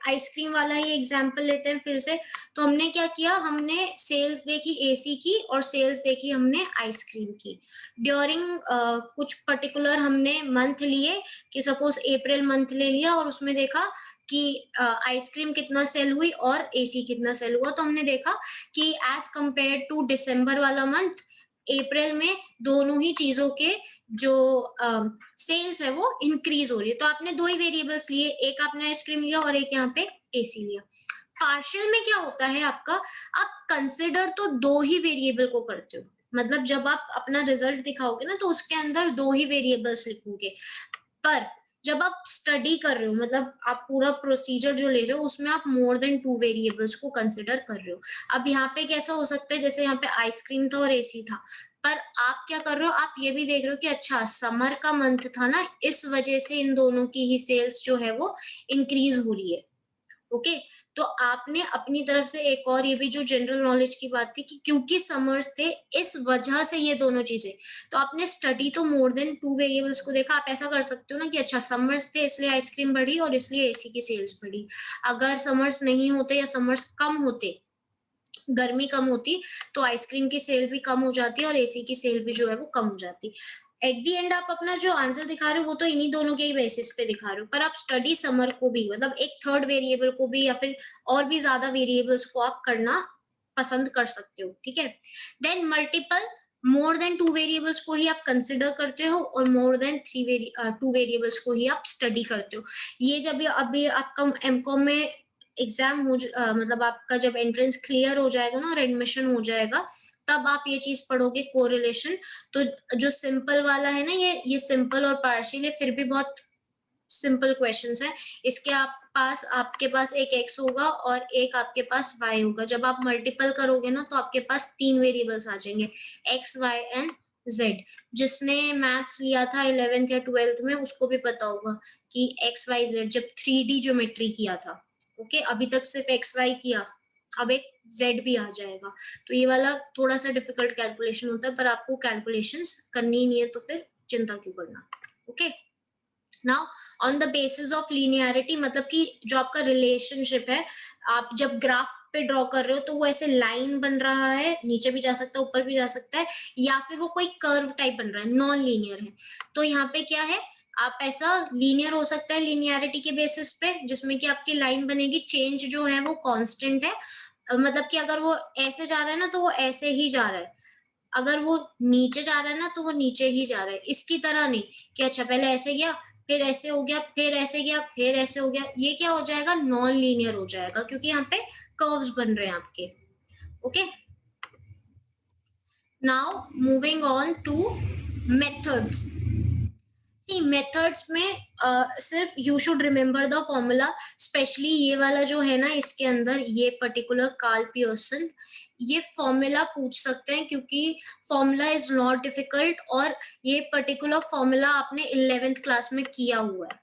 आइसक्रीम वाला ही एग्जांपल लेते हैं फिर से। तो हमने क्या किया, हमने सेल्स देखी एसी की और सेल्स देखी हमने आइसक्रीम की। ड्यूरिंग कुछ पर्टिकुलर हमने मंथ लिए, कि सपोज अप्रैल मंथ ले लिया और उसमें देखा कि आइसक्रीम कितना सेल हुई और एसी कितना सेल हुआ। तो हमने देखा कि एज कंपेयर टू दिसंबर वाला मंथ, अप्रैल में दोनों ही चीजों के जो सेल्स है वो इंक्रीज हो रही है। तो आपने दो ही वेरिएबल्स लिए, एक आपने आइसक्रीम लिया और एक यहाँ पे एसी लिया। पार्शियल में क्या होता है आपका, आप कंसिडर तो दो ही वेरिएबल को करते हो, मतलब जब आप अपना रिजल्ट दिखाओगे ना तो उसके अंदर दो ही वेरिएबल्स लिखोगे, पर जब आप स्टडी कर रहे हो, मतलब आप पूरा प्रोसीजर जो ले रहे हो उसमें आप मोर देन टू वेरिएबल्स को कंसिडर कर रहे हो। अब यहाँ पे कैसा हो सकता है, जैसे यहाँ पे आइसक्रीम था और एसी था, पर आप क्या कर रहे हो, आप ये भी देख रहे हो कि अच्छा समर का मंथ था ना, इस वजह से इन दोनों की ही सेल्स जो है वो इंक्रीज हो रही है। ओके, तो आपने अपनी तरफ से एक और ये भी जो जनरल नॉलेज की बात थी कि क्योंकि समर्स थे इस वजह से ये दोनों चीजें, तो आपने स्टडी तो मोर देन टू वेरिएबल्स को देखा। आप ऐसा कर सकते हो ना कि अच्छा समर्स थे इसलिए आइसक्रीम बढ़ी और इसलिए एसी की सेल्स बढ़ी। अगर समर्स नहीं होते या समर्स कम होते, गर्मी कम होती, तो आइसक्रीम की सेल भी कम हो जाती और एसी की सेल भी जो है वो कम हो जाती। एट द एंड आप अपना जो आंसर दिखा रहे हो वो तो इन्हीं दोनों के ही बेसिस पे दिखा रहे हो, पर आप स्टडी समर को भी, मतलब एक थर्ड वेरिएबल को भी या फिर और भी ज्यादा वेरिएबल्स को आप करना पसंद कर सकते हो, ठीक है। Then multiple, more than two variables को ही आप कंसिडर करते हो और मोर देन टू वेरिएबल्स को ही आप स्टडी करते हो। ये जब अभी आपका एमकॉम में एग्जाम मतलब आपका जब एंट्रेंस क्लियर हो जाएगा ना और एडमिशन हो जाएगा, तब आप ये चीज पढ़ोगे कोरिलेशन। तो जो सिंपल वाला है ना, ये सिंपल और पार्शियल है, फिर भी बहुत सिंपल क्वेश्चंस है। इसके आपके पास एक x होगा और एक आपके पास y होगा। जब आप मल्टीपल करोगे ना तो आपके पास तीन वेरिएबल्स आ जाएंगे, x y एंड z। जिसने मैथ्स लिया था 11th या 12th में उसको भी पता होगा कि x y z, जब 3D ज्योमेट्री किया था, ओके, अभी तक सिर्फ एक्स वाई किया, अब एक जेड भी आ जाएगा। तो ये वाला थोड़ा सा डिफिकल्ट कैलकुलेशन होता है, पर आपको कैलकुलेशंस करनी ही नहीं है तो फिर चिंता क्यों करना। Okay, now on the basis of linearity, मतलब कि जो आपका रिलेशनशिप है, आप जब ग्राफ पे ड्रॉ कर रहे हो तो वो ऐसे लाइन बन रहा है, नीचे भी जा सकता है ऊपर भी जा सकता है, या फिर वो कोई कर्व टाइप बन रहा है, नॉन लीनियर है। तो यहाँ पे क्या है, आप ऐसा लीनियर हो सकता है लीनियरिटी के बेसिस पे, जिसमें कि आपकी लाइन बनेगी, चेंज जो है वो कांस्टेंट है, मतलब कि अगर वो ऐसे जा रहा है ना तो वो ऐसे ही जा रहा है, अगर वो नीचे जा रहा है ना तो वो नीचे ही जा रहा है। इसकी तरह नहीं कि अच्छा पहले ऐसे गया फिर ऐसे हो गया फिर ऐसे गया फिर ऐसे हो गया, ये क्या हो जाएगा, नॉन लीनियर हो जाएगा, क्योंकि यहाँ पे कर्व्स बन रहे हैं आपके। Okay, now moving on to methods. See methods में सिर्फ you should remember the formula, specially ये वाला जो है ना, इसके अंदर ये पर्टिकुलर कार्ल पियर्सन, ये फॉर्मूला पूछ सकते हैं क्योंकि फॉर्मूला इज नॉट डिफिकल्ट, और ये पर्टिकुलर फॉर्मूला आपने 11th क्लास में किया हुआ है।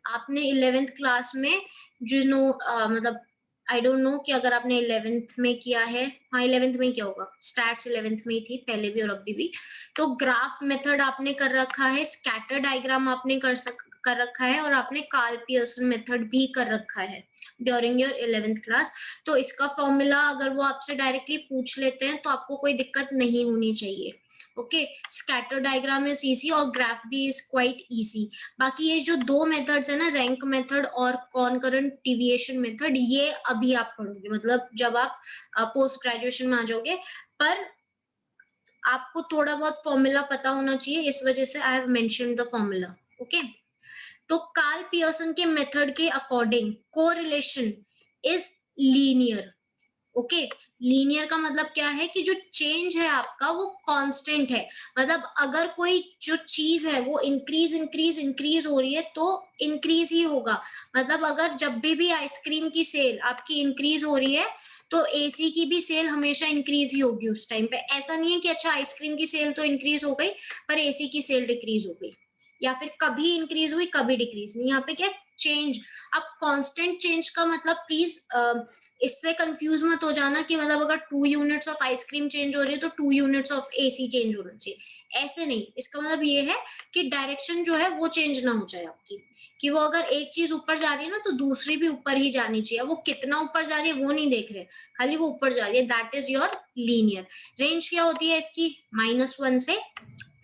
आपने 11th क्लास में मतलब आई डोंट नो कि अगर आपने 11th में किया है, हाँ 11th में क्या होगा, स्टैट्स 11th में ही थी पहले भी और अभी भी। तो ग्राफ मेथड आपने कर रखा है, स्कैटर डायग्राम आपने कर रखा है, और आपने कार्ल पियर्सन मेथड भी कर रखा है ड्यूरिंग योर 11th क्लास। तो इसका फॉर्मूला अगर वो आपसे डायरेक्टली पूछ लेते हैं तो आपको कोई दिक्कत नहीं होनी चाहिए। Okay, scatter diagram is easy और ग्राफ भी इज क्वाइट इजी। बाकी ये जो दो मेथड्स है ना, रैंक मेथड और कॉनकरेंट डिविएशन मेथड, ये अभी आप पढ़ोगे, मतलब जब आप पोस्ट ग्रेजुएशन में आ जाओगे, पर आपको थोड़ा बहुत फॉर्मूला पता होना चाहिए, इस वजह से I have mentioned the formula. Okay, तो कार्ल पियर्सन के मेथड के according correlation is linear. Okay, linear का मतलब क्या है कि जो चेंज है आपका वो कांस्टेंट है, मतलब अगर कोई जो चीज है वो इंक्रीज इंक्रीज इंक्रीज हो रही है तो इंक्रीज ही होगा। मतलब अगर जब भी आइसक्रीम की सेल आपकी इंक्रीज हो रही है तो एसी की भी सेल हमेशा इंक्रीज ही होगी उस टाइम पे। ऐसा नहीं है कि अच्छा आइसक्रीम की सेल तो इंक्रीज हो गई पर एसी की सेल डिक्रीज हो गई, या फिर कभी इंक्रीज हुई कभी डिक्रीज नहीं। यहाँ पे क्या चेंज, अब कांस्टेंट चेंज का मतलब प्लीज इससे कंफ्यूज मत हो जाना कि मतलब अगर 2 यूनिट्स ऑफ आइसक्रीम चेंज हो रही है तो 2 यूनिट्स ऑफ एसी चेंज होना चाहिए, ऐसे नहीं। इसका मतलब ये है कि डायरेक्शन जो है वो चेंज ना हो जाए आपकी, कि वो अगर एक चीज ऊपर जा रही है ना तो दूसरी भी ऊपर ही जानी चाहिए। वो कितना ऊपर जा रही है वो नहीं देख रहे, खाली वो ऊपर जा रही है, that is your linear. Range क्या होती है इसकी, -1 से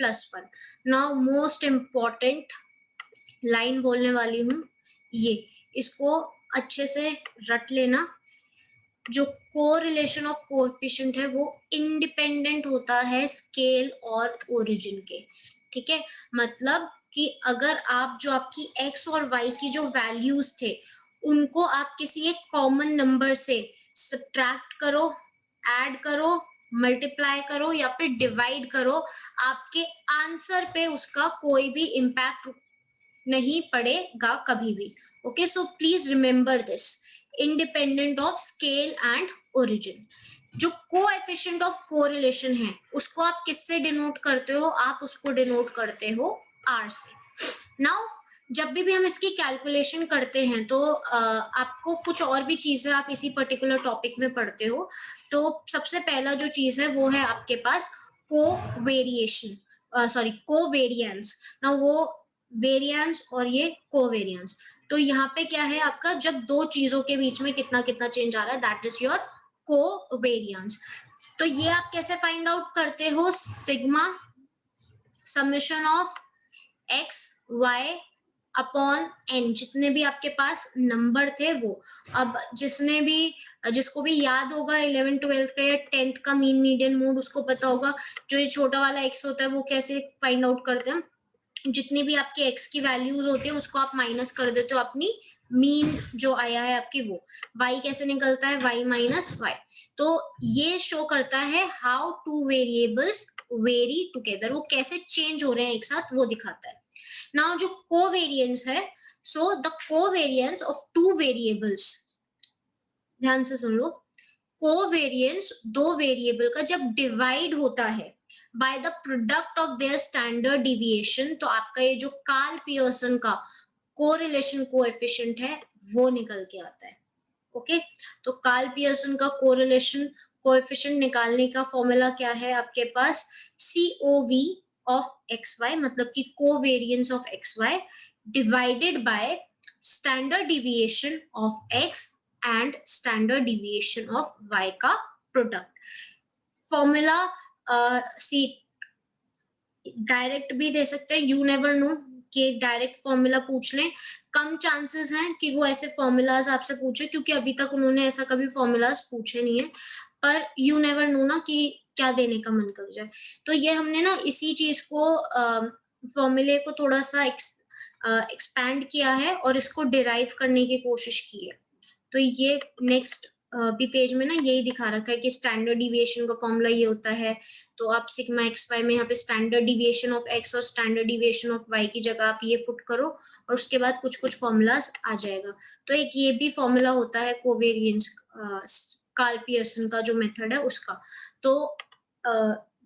+1। नाउ मोस्ट इम्पॉर्टेंट लाइन बोलने वाली हूँ, ये इसको अच्छे से रट लेना। जो कोरिलेशन ऑफ कोएफिशिएंट है वो इंडिपेंडेंट होता है स्केल और ओरिजिन के, ठीक है, मतलब कि अगर आप जो आपकी x और y की जो वैल्यूज थे उनको आप किसी एक कॉमन नंबर से सब्ट्रैक्ट करो, ऐड करो, मल्टीप्लाई करो या फिर डिवाइड करो, आपके आंसर पे उसका कोई भी इम्पैक्ट नहीं पड़ेगा कभी भी। Okay, so please remember this, independent of scale and origin. जो कोएफिशिएंट ऑफ कोरिलेशन है उसको आप किससे डिनोट करते हो? आप उसको डिनोट करते हो आर से। नाउ जब भी हम इसकी कैलकुलेशन करते हैं तो आपको कुछ और भी चीजें आप इसी पर्टिकुलर टॉपिक में पढ़ते हो। तो सबसे पहला जो चीज है वो है आपके पास कोवेरिएशन, सॉरी कोवेरिएंस। ना वो वेरिएंस और ये कोवेरिएंस। तो यहाँ पे क्या है आपका, जब दो चीजों के बीच में कितना कितना चेंज आ रहा है, दैट इज योर कोवेरिएंस। तो ये आप कैसे फाइंड आउट करते हो? Sigma summation of X Y upon N, जितने भी आपके पास नंबर थे वो। अब जिसको भी याद होगा 11 12 का या 10th का मीन मीडियन मोड, उसको पता होगा जो ये छोटा वाला एक्स होता है वो कैसे फाइंड आउट करते हैं। जितनी भी आपकी एक्स की वैल्यूज होती है उसको आप माइनस कर देते हो अपनी मीन जो आया है आपकी वो। वाई कैसे निकलता है? Y minus Y. तो ये शो करता है how two variables vary together, वो कैसे चेंज हो रहे हैं एक साथ, वो दिखाता है। नाउ जो कोवेरिएंस है, so the covariance of two variables, ध्यान से सुन लो, कोवेरिएंस दो वेरिएबल का जब डिवाइड होता है by the product of their standard deviation, तो आपका ये जो कार्ल पियर्सन का कोरिलेशन कोएफिशिएंट है वो निकल के आता है। ओके, तो कार्ल पियर्सन का कोरिलेशन कोएफिशिएंट निकालने का फॉर्मूला क्या है आपके पास? COV ऑफ XY, मतलब कि covariance of XY divided by standard deviation of X and standard deviation of Y का प्रोडक्ट। फॉर्मूला सी डायरेक्ट भी दे सकते हैं, यू नेवर नो कि डायरेक्ट फॉर्मूला पूछ लें। कम चांसेस हैं कि वो ऐसे फॉर्मूलाज आपसे पूछे, क्योंकि अभी तक उन्होंने ऐसा कभी फॉर्मूलाज पूछे नहीं है, पर यू नेवर नो ना कि क्या देने का मन कर जाए। तो ये हमने ना इसी चीज को फॉर्मूले को थोड़ा सा एक्सपैंड किया है और इसको डिराइव करने की कोशिश की है। तो ये नेक्स्ट भी पेज में ना यही दिखा रखा है कि स्टैंडर्ड डिविएशन का फॉर्मूला ये होता है। तो आप सिग्मा एक्स वाई में यहाँ पे स्टैंडर्ड डिविएशन ऑफ एक्स और स्टैंडर्ड डिविएशन ऑफ वाई की जगह आप ये पुट करो और उसके बाद कुछ कुछ फॉर्मूलाज आ जाएगा। तो एक ये भी फॉर्मूला होता है कोवेरिएंस, कार्ल पियर्सन का जो मेथड है उसका। तो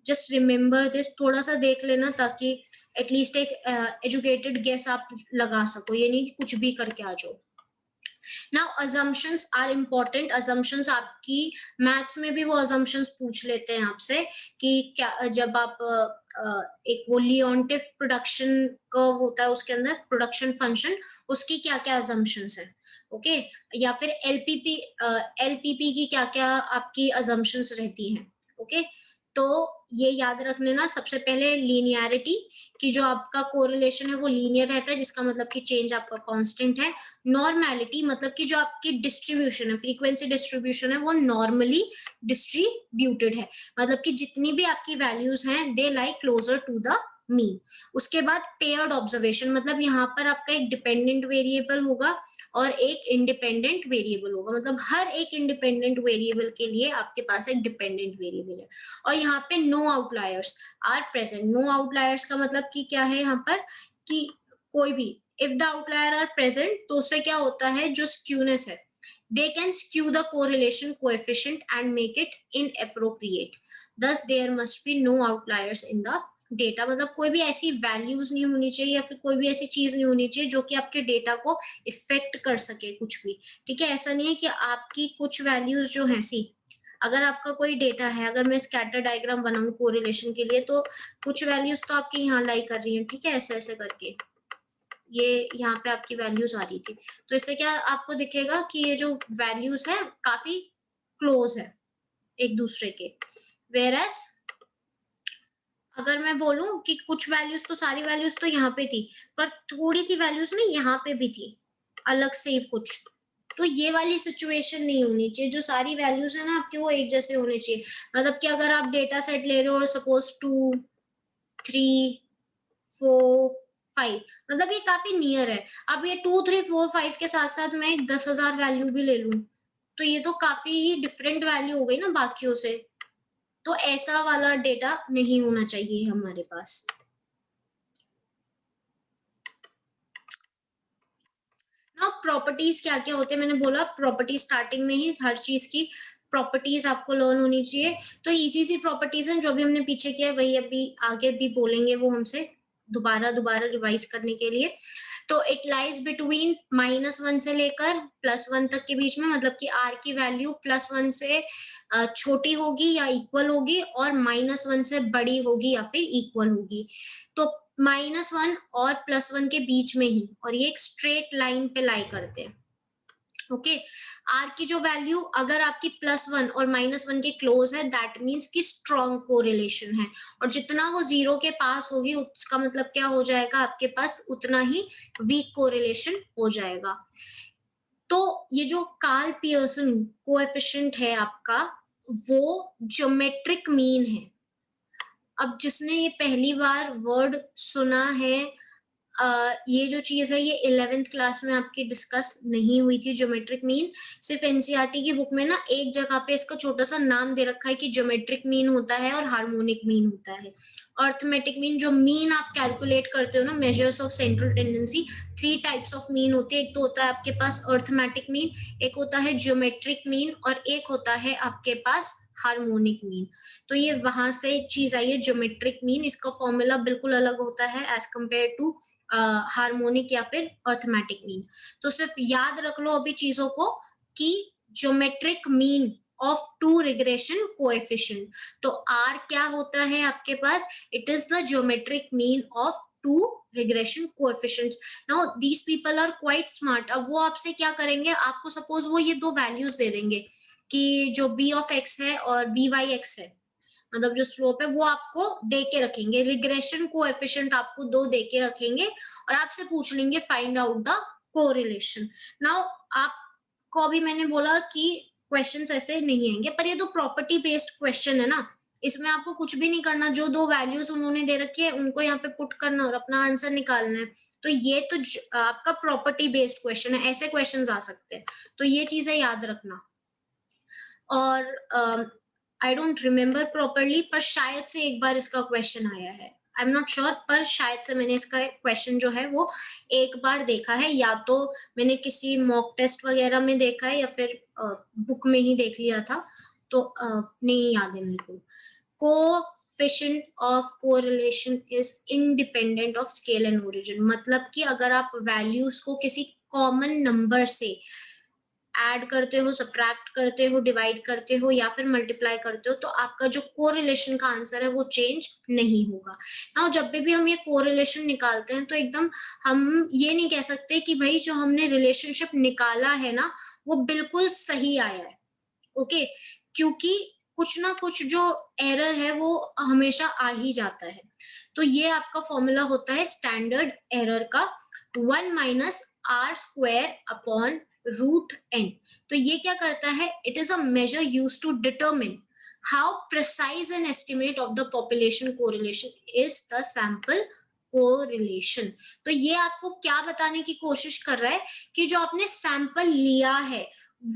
जस्ट रिमेम्बर दिस, थोड़ा सा देख लेना ताकि एटलीस्ट एक एजुकेटेड गेस आप लगा सको, ये नहीं कि कुछ भी करके आ जाओ। Now assumptions are important. assumptions आपकी मैथ्स में भी वो assumptions पूछ लेते हैं आपसे कि क्या जब आप एक वो लियोन्टिफ प्रोडक्शन कर्व होता है उसके अंदर प्रोडक्शन फंक्शन, उसकी क्या क्या assumptions है, ओके या फिर एलपीपी की क्या क्या आपकी assumptions रहती हैं। ओके, तो ये याद रख लेना। सबसे पहले लीनियरिटी, कि जो आपका कोरिलेशन है वो लीनियर रहता है, जिसका मतलब कि चेंज आपका कांस्टेंट है। नॉर्मैलिटी, मतलब कि जो आपकी डिस्ट्रीब्यूशन है, फ्रीक्वेंसी डिस्ट्रीब्यूशन है, वो नॉर्मली डिस्ट्रीब्यूटेड है, मतलब कि जितनी भी आपकी वैल्यूज हैं दे लाई क्लोजर टू द मीन। उसके बाद पेयर्ड ऑब्जर्वेशन, मतलब यहाँ पर आपका एक डिपेंडेंट वेरिएबल होगा और एक इंडिपेंडेंट वेरिएबल होगा, मतलब हर एक इंडिपेंडेंट वेरिएबल के लिए आपके पास एक डिपेंडेंट वेरिएबल है। और यहाँ पे no outliers are present. No outliers का मतलब कि क्या है यहाँ पर, कि कोई भी if the outlier are present तो उससे क्या होता है, जो स्क्यूनेस है, they can skew the correlation coefficient and make it inappropriate, thus there must be no outliers in the data. मतलब कोई भी ऐसी वैल्यूज नहीं होनी चाहिए या फिर कोई भी ऐसी चीज नहीं होनी चाहिए जो कि आपके डेटा को इफेक्ट कर सके कुछ भी। ठीक है, ऐसा नहीं है कि आपकी कुछ वैल्यूज जो है, सी अगर आपका कोई डेटा है, अगर मैं स्कैटर डायग्राम बनाऊं कोरिलेशन के लिए, तो कुछ वैल्यूज तो आपकी यहाँ लाई कर रही हैं, ठीक है, ऐसे ऐसे करके ये यहाँ पे आपकी वैल्यूज आ रही थी। तो इससे क्या आपको दिखेगा कि ये जो वैल्यूज है काफी क्लोज है एक दूसरे के। वेरएस अगर मैं बोलूं कि कुछ वैल्यूज तो, सारी वैल्यूज तो यहाँ पे थी, पर थोड़ी सी वैल्यूज ना यहाँ पे भी थी अलग से ही कुछ, तो ये वाली सिचुएशन नहीं होनी चाहिए। जो सारी वैल्यूज है ना आपके वो एक जैसे होने चाहिए। मतलब कि अगर आप डेटा सेट ले रहे हो और सपोज 2 3 5 मतलब ये काफी नियर है। अब ये 2 3 4 5 के साथ साथ मैं एक 10,000 वैल्यू भी ले लूं तो ये तो काफी ही डिफरेंट वैल्यू हो गई ना बाकियों से। तो ऐसा वाला डेटा नहीं होना चाहिए हमारे पास। ना प्रॉपर्टीज क्या क्या होते हैं, मैंने बोला प्रॉपर्टीज स्टार्टिंग में ही हर चीज की प्रॉपर्टीज आपको लर्न होनी चाहिए। तो इजी सी प्रॉपर्टीज हैं, जो भी हमने पीछे किया है वही अभी आगे भी बोलेंगे वो हमसे दोबारा दोबारा रिवाइज करने के लिए। तो इट लाइज बिटवीन -1 से लेकर +1 तक के बीच में, मतलब कि r की वैल्यू +1 से छोटी होगी या इक्वल होगी और -1 से बड़ी होगी या फिर इक्वल होगी। तो -1 और +1 के बीच में ही, और ये एक स्ट्रेट लाइन पे लाई करते हैं। ओके, आर की जो वैल्यू अगर आपकी +1 और -1 के क्लोज है दैट मीन्स कि स्ट्रॉन्ग कोरिलेशन है, और जितना वो 0 के पास होगी उसका मतलब क्या हो जाएगा, आपके पास उतना ही वीक कोरिलेशन हो जाएगा। तो ये जो कार्ल पियर्सन कोएफिशिएंट है आपका, वो ज्योमेट्रिक मीन है। अब जिसने ये पहली बार वर्ड सुना है, ये जो चीज है ये 11th क्लास में आपकी डिस्कस नहीं हुई थी, ज्योमेट्रिक मीन। सिर्फ एनसीईआरटी की बुक में ना एक जगह पे इसका छोटा सा नाम दे रखा है कि ज्योमेट्रिक मीन होता है और हार्मोनिक मीन होता है। अर्थमेटिक मीन, जो मीन आप कैलकुलेट करते हो ना, measures of central tendency, 3 types of mean होते हैं। एक तो होता है आपके पास अर्थमेटिक मीन, एक होता है ज्योमेट्रिक मीन, और एक होता है आपके पास हार्मोनिक मीन। तो ये वहां से चीज आई है ज्योमेट्रिक मीन। इसका फॉर्मूला बिल्कुल अलग होता है एज कंपेयर टू हार्मोनिक या फिर अर्थमेटिक मीन। तो सिर्फ याद रख लो अभी चीजों को कि geometric mean of two regression coefficient. तो आर क्या होता है आपके पास, it is the geometric mean of two regression coefficients. Now these people are quite smart. अब वो आपसे क्या करेंगे, आपको सपोज वो ये दो वैल्यूज दे देंगे कि जो बी ऑफ एक्स है और बी वाई एक्स है, मतलब जो स्लोप है वो आपको दे के रखेंगे, रिग्रेशन कोएफिशिएंट आपको दो दे के रखेंगे और आपसे पूछ लेंगे find out the correlation. Now आपको अभी मैंने बोला कि क्वेश्चंस ऐसे नहीं आएंगे, पर ये तो प्रॉपर्टी बेस्ड क्वेश्चन है ना, इसमें आपको कुछ भी नहीं करना, जो दो वैल्यूज उन्होंने दे रखी है उनको यहाँ पे पुट करना और अपना आंसर निकालना है। तो ये तो आपका प्रॉपर्टी बेस्ड क्वेश्चन है, ऐसे क्वेश्चंस आ सकते हैं, तो ये चीजें याद रखना। और आई डोंट रिमेम्बर प्रॉपरली, पर शायद से एक बार इसका क्वेश्चन आया है, आई एम नॉट श्योर, पर शायद से मैंने इसका क्वेश्चन जो है वो एक बार देखा है, या तो मैंने किसी मॉक टेस्ट वगैरह में देखा है या फिर बुक में ही देख लिया था, तो नहीं याद है मेरे को। Coefficient of correlation is independent of scale and origin, मतलब कि अगर आप वैल्यूज को किसी कॉमन नंबर से ऐड करते हो, सब्ट्रैक्ट करते हो, डिवाइड करते हो या फिर मल्टीप्लाई करते हो, तो आपका जो कोरिलेशन का आंसर है वो चेंज नहीं होगा। नाउ जब भी हम ये कोरिलेशन निकालते हैं तो एकदम हम ये नहीं कह सकते कि भाई जो हमने रिलेशनशिप निकाला है ना वो बिल्कुल सही आया है। ओके, क्योंकि कुछ ना कुछ जो एरर है वो हमेशा आ ही जाता है। तो ये आपका फॉर्मूला होता है स्टैंडर्ड एरर का, 1 minus R square upon root N. तो ये क्या करता है, it is a measure use to determine how precise an estimate of the population correlation is the sample correlation. तो ये आपको क्या बताने की कोशिश कर रहा है कि जो आपने सैंपल लिया है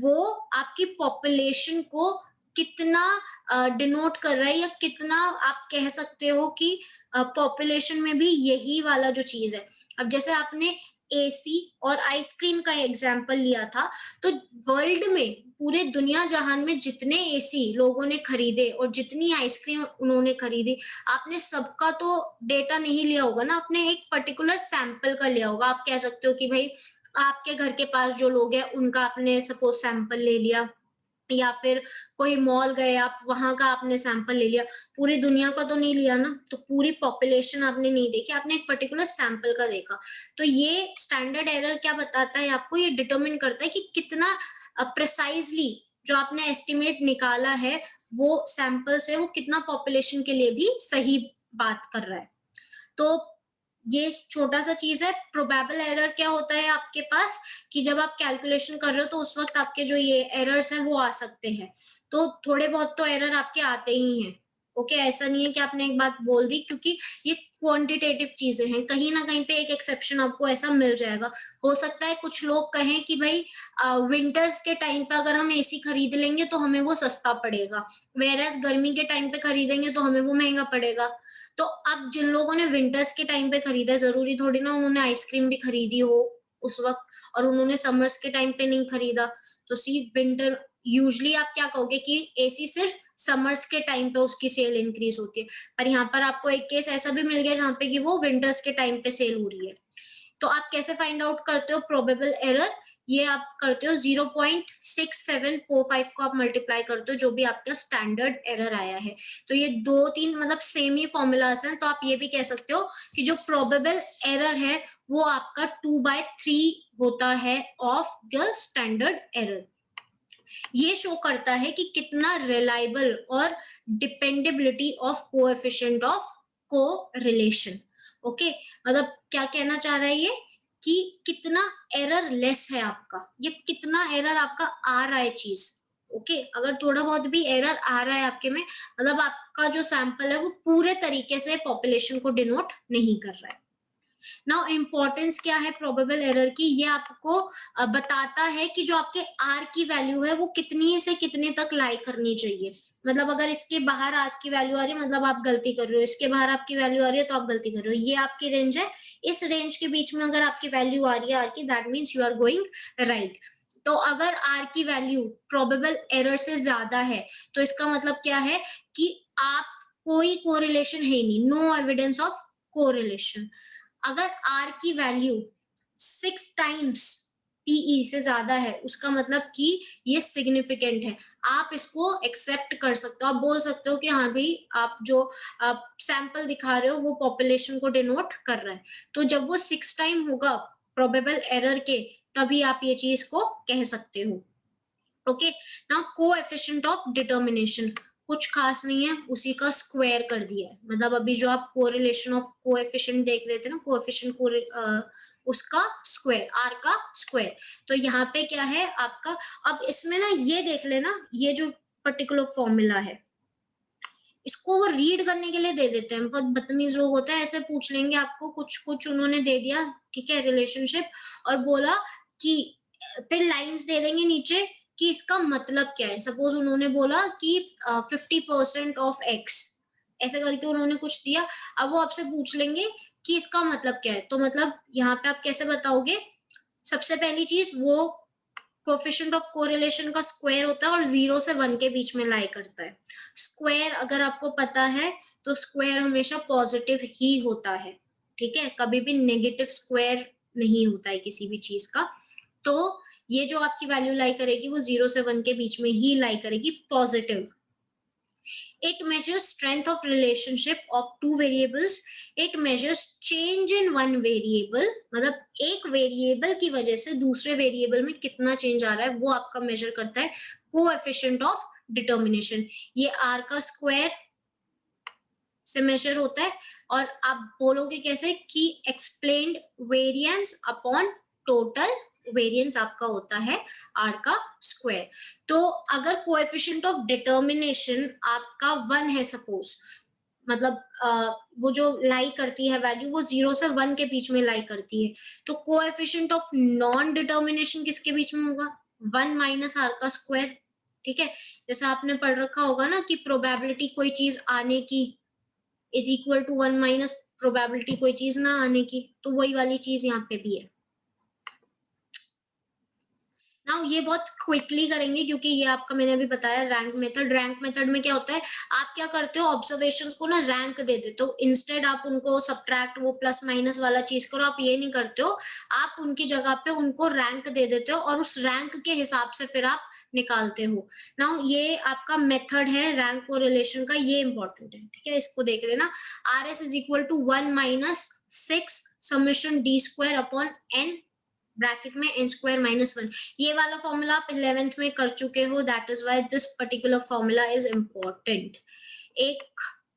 वो आपकी पॉपुलेशन को कितना डिनोट कर रहा है, या कितना आप कह सकते हो कि पॉपुलेशन में भी यही वाला जो चीज है। अब जैसे आपने एसी और आइसक्रीम का एग्जाम्पल लिया था, तो वर्ल्ड में पूरे दुनिया जहान में जितने एसी लोगों ने खरीदे और जितनी आइसक्रीम उन्होंने खरीदी, आपने सबका तो डेटा नहीं लिया होगा ना, आपने एक पर्टिकुलर सैंपल का लिया होगा। आप कह सकते हो कि भाई आपके घर के पास जो लोग हैं उनका आपने सपोज सैंपल ले लिया, या फिर कोई मॉल गए आप, वहां का आपने सैंपल ले लिया। पूरी दुनिया का तो नहीं लिया ना, तो पूरी पॉपुलेशन आपने नहीं देखी, आपने एक पर्टिकुलर सैंपल का देखा। तो ये स्टैंडर्ड एरर क्या बताता है आपको, ये डिटरमिन करता है कि कितना प्रिसाइजली जो आपने एस्टिमेट निकाला है वो सैंपल से वो कितना पॉपुलेशन के लिए भी सही बात कर रहा है। तो ये छोटा सा चीज है। प्रोबेबल एरर क्या होता है आपके पास, कि जब आप कैलकुलेशन कर रहे हो तो उस वक्त आपके जो ये एरर्स हैं वो आ सकते हैं, तो थोड़े बहुत तो एरर आपके आते ही हैं। ओके, ऐसा नहीं है कि आपने एक बात बोल दी, क्योंकि ये क्वांटिटेटिव चीजें हैं, कहीं ना कहीं पे एक एक्सेप्शन आपको ऐसा मिल जाएगा। हो सकता है कुछ लोग कहें कि भाई विंटर्स के टाइम पे अगर हम एसी खरीद लेंगे तो हमें वो सस्ता पड़ेगा, वेयरएज गर्मी के टाइम पे खरीदेंगे तो हमें वो महंगा पड़ेगा। तो अब जिन लोगों ने विंटर्स के टाइम पे खरीदा है, जरूरी थोड़ी ना उन्होंने आइसक्रीम भी खरीदी हो उस वक्त, और उन्होंने समर्स के टाइम पे नहीं खरीदा। तो सी विंटर, यूजली आप क्या कहोगे कि एसी सिर्फ समर्स के टाइम पे उसकी सेल इंक्रीज होती है, पर यहाँ पर आपको एक केस ऐसा भी मिल गया जहाँ पे कि वो विंटर्स के टाइम पे सेल हो रही है। तो आप कैसे फाइंड आउट करते हो प्रोबेबल एरर? ये आप करते हो 0.6745 को आप मल्टीप्लाई करते हो जो भी आपका स्टैंडर्ड एरर आया है। तो ये 2-3 मतलब सेम ही फॉर्मूलाज हैं, तो आप ये भी कह सकते हो कि जो प्रोबेबल एरर है वो आपका 2/3 होता है ऑफ द स्टैंडर्ड एरर। ये शो करता है कि कितना रिलायबल और dependability of coefficient of correlation. Okay, मतलब क्या कहना चाह रहा है ये कि कितना एरर लेस है आपका, ये कितना एरर आपका आ रहा है चीज। ओके, अगर थोड़ा बहुत भी एरर आ रहा है आपके में, मतलब आपका जो सैंपल है वो पूरे तरीके से पॉपुलेशन को डिनोट नहीं कर रहा है। नाउ इम्पोर्टेंस क्या है प्रोबेबल एरर की? ये आपको बताता है कि जो आपके आर की वैल्यू है वो कितनी से कितने तक लाई करनी चाहिए। मतलब अगर इसके बाहर आर की वैल्यू आ रही है मतलब आप गलती कर रहे हो, इसके बाहर आपकी वैल्यू आ रही है तो आप गलती कर रहे हो। ये आपकी रेंज है, इस रेंज के बीच में अगर आपकी वैल्यू आ रही है आर की, that means you are going right. तो अगर आर की वैल्यू प्रोबेबल एरर से ज्यादा है तो इसका मतलब क्या है कि आप कोई कोरिलेशन है ही नहीं, नो एविडेंस ऑफ कोरिलेशन। अगर R की वैल्यू 6 टाइम्स PE से ज्यादा है उसका मतलब कि ये सिग्निफिकेंट है, आप इसको एक्सेप्ट कर सकते हो, आप बोल सकते हो कि हाँ भाई आप जो सैंपल दिखा रहे हो वो पॉपुलेशन को डिनोट कर रहा है। तो जब वो 6 टाइम होगा प्रोबेबल एरर के, तभी आप ये चीज को कह सकते हो। Okay, now coefficient of determination कुछ खास नहीं है, उसी का स्क्वायर कर दिया है। मतलब अभी जो आप कोरिलेशन ऑफ कोएफिशिएंट देख रहे थे ना, कोएफिशिएंट उसका स्क्वायर, आर का स्क्वायर। तो यहाँ पे क्या है आपका, अब इसमें ना ये देख लेना, ये जो पर्टिकुलर फॉर्मूला है इसको वो रीड करने के लिए दे देते हैं, बहुत बदतमीज लोग होते हैं, ऐसे पूछ लेंगे आपको कुछ कुछ उन्होंने दे दिया, ठीक है, रिलेशनशिप, और बोला कि फिर लाइंस दे देंगे नीचे कि इसका मतलब क्या है। सपोज उन्होंने बोला कि 50% ऑफ एक्स, ऐसे करके उन्होंने कुछ दिया। अब वो आपसे पूछ लेंगे कि इसका मतलब क्या है, तो मतलब यहाँ पे आप कैसे बताओगे? सबसे पहली चीज, वो कोएफिशिएंट ऑफ कोरिलेशन का स्क्वायर होता है और 0 से 1 के बीच में लाई करता है। स्क्वायर अगर आपको पता है तो स्क्वायर हमेशा पॉजिटिव ही होता है, ठीक है, कभी भी नेगेटिव स्क्वायर नहीं होता है किसी भी चीज का। तो ये जो आपकी वैल्यू लाई करेगी वो 0 से 1 के बीच में ही लाई करेगी, positive. It measures strength of relationship of two variables. It measures change in one variable. मतलब एक वेरिएबल की वजह से दूसरे वेरिएबल में कितना चेंज आ रहा है वो आपका मेजर करता है कोएफिशिएंट ऑफ डिटर्मिनेशन। ये r का स्क्वायर से मेजर होता है, और आप बोलोगे कैसे कि explained variance upon total variance आपका होता है r का स्क्वायर। तो अगर कोएफिशिएंट ऑफ डिटर्मिनेशन आपका 1 है सपोज, मतलब वो जो लाई करती है वैल्यू वो 0 से 1 के बीच में लाई करती है, तो कोएफिशिएंट ऑफ नॉन डिटर्मिनेशन किसके बीच में होगा? 1 माइनस r का स्क्वायर, ठीक है। जैसा आपने पढ़ रखा होगा ना कि प्रोबेबिलिटी कोई चीज आने की is equal to 1 minus probability कोई चीज ना आने की, तो वही वाली चीज यहाँ पे भी है। नाउ ये बहुत क्विकली करेंगे क्योंकि ये आपका मैंने अभी बताया रैंक मेथड। रैंक मेथड में क्या होता है, आप क्या करते हो, ऑब्जर्वेशंस को ना रैंक दे देते हो, इंस्टेड आप उनको सब्ट्रैक्ट वो प्लस माइनस वाला चीज करो, आप ये नहीं करते हो, आप उनकी जगह पे उनको रैंक दे देते हो और उस रैंक के हिसाब से फिर आप निकालते हो। नाउ ये आपका मेथड है रैंक कोरिलेशन का, ये इंपॉर्टेंट है, ठीक है, इसको देख लेना। R S is equal to 1 minus 6 summation D square upon N, bracket में n स्क्वायर माइनस 1। ये वाला फॉर्मूला आप 11th में कर चुके हो, that is why this particular formula is important. एक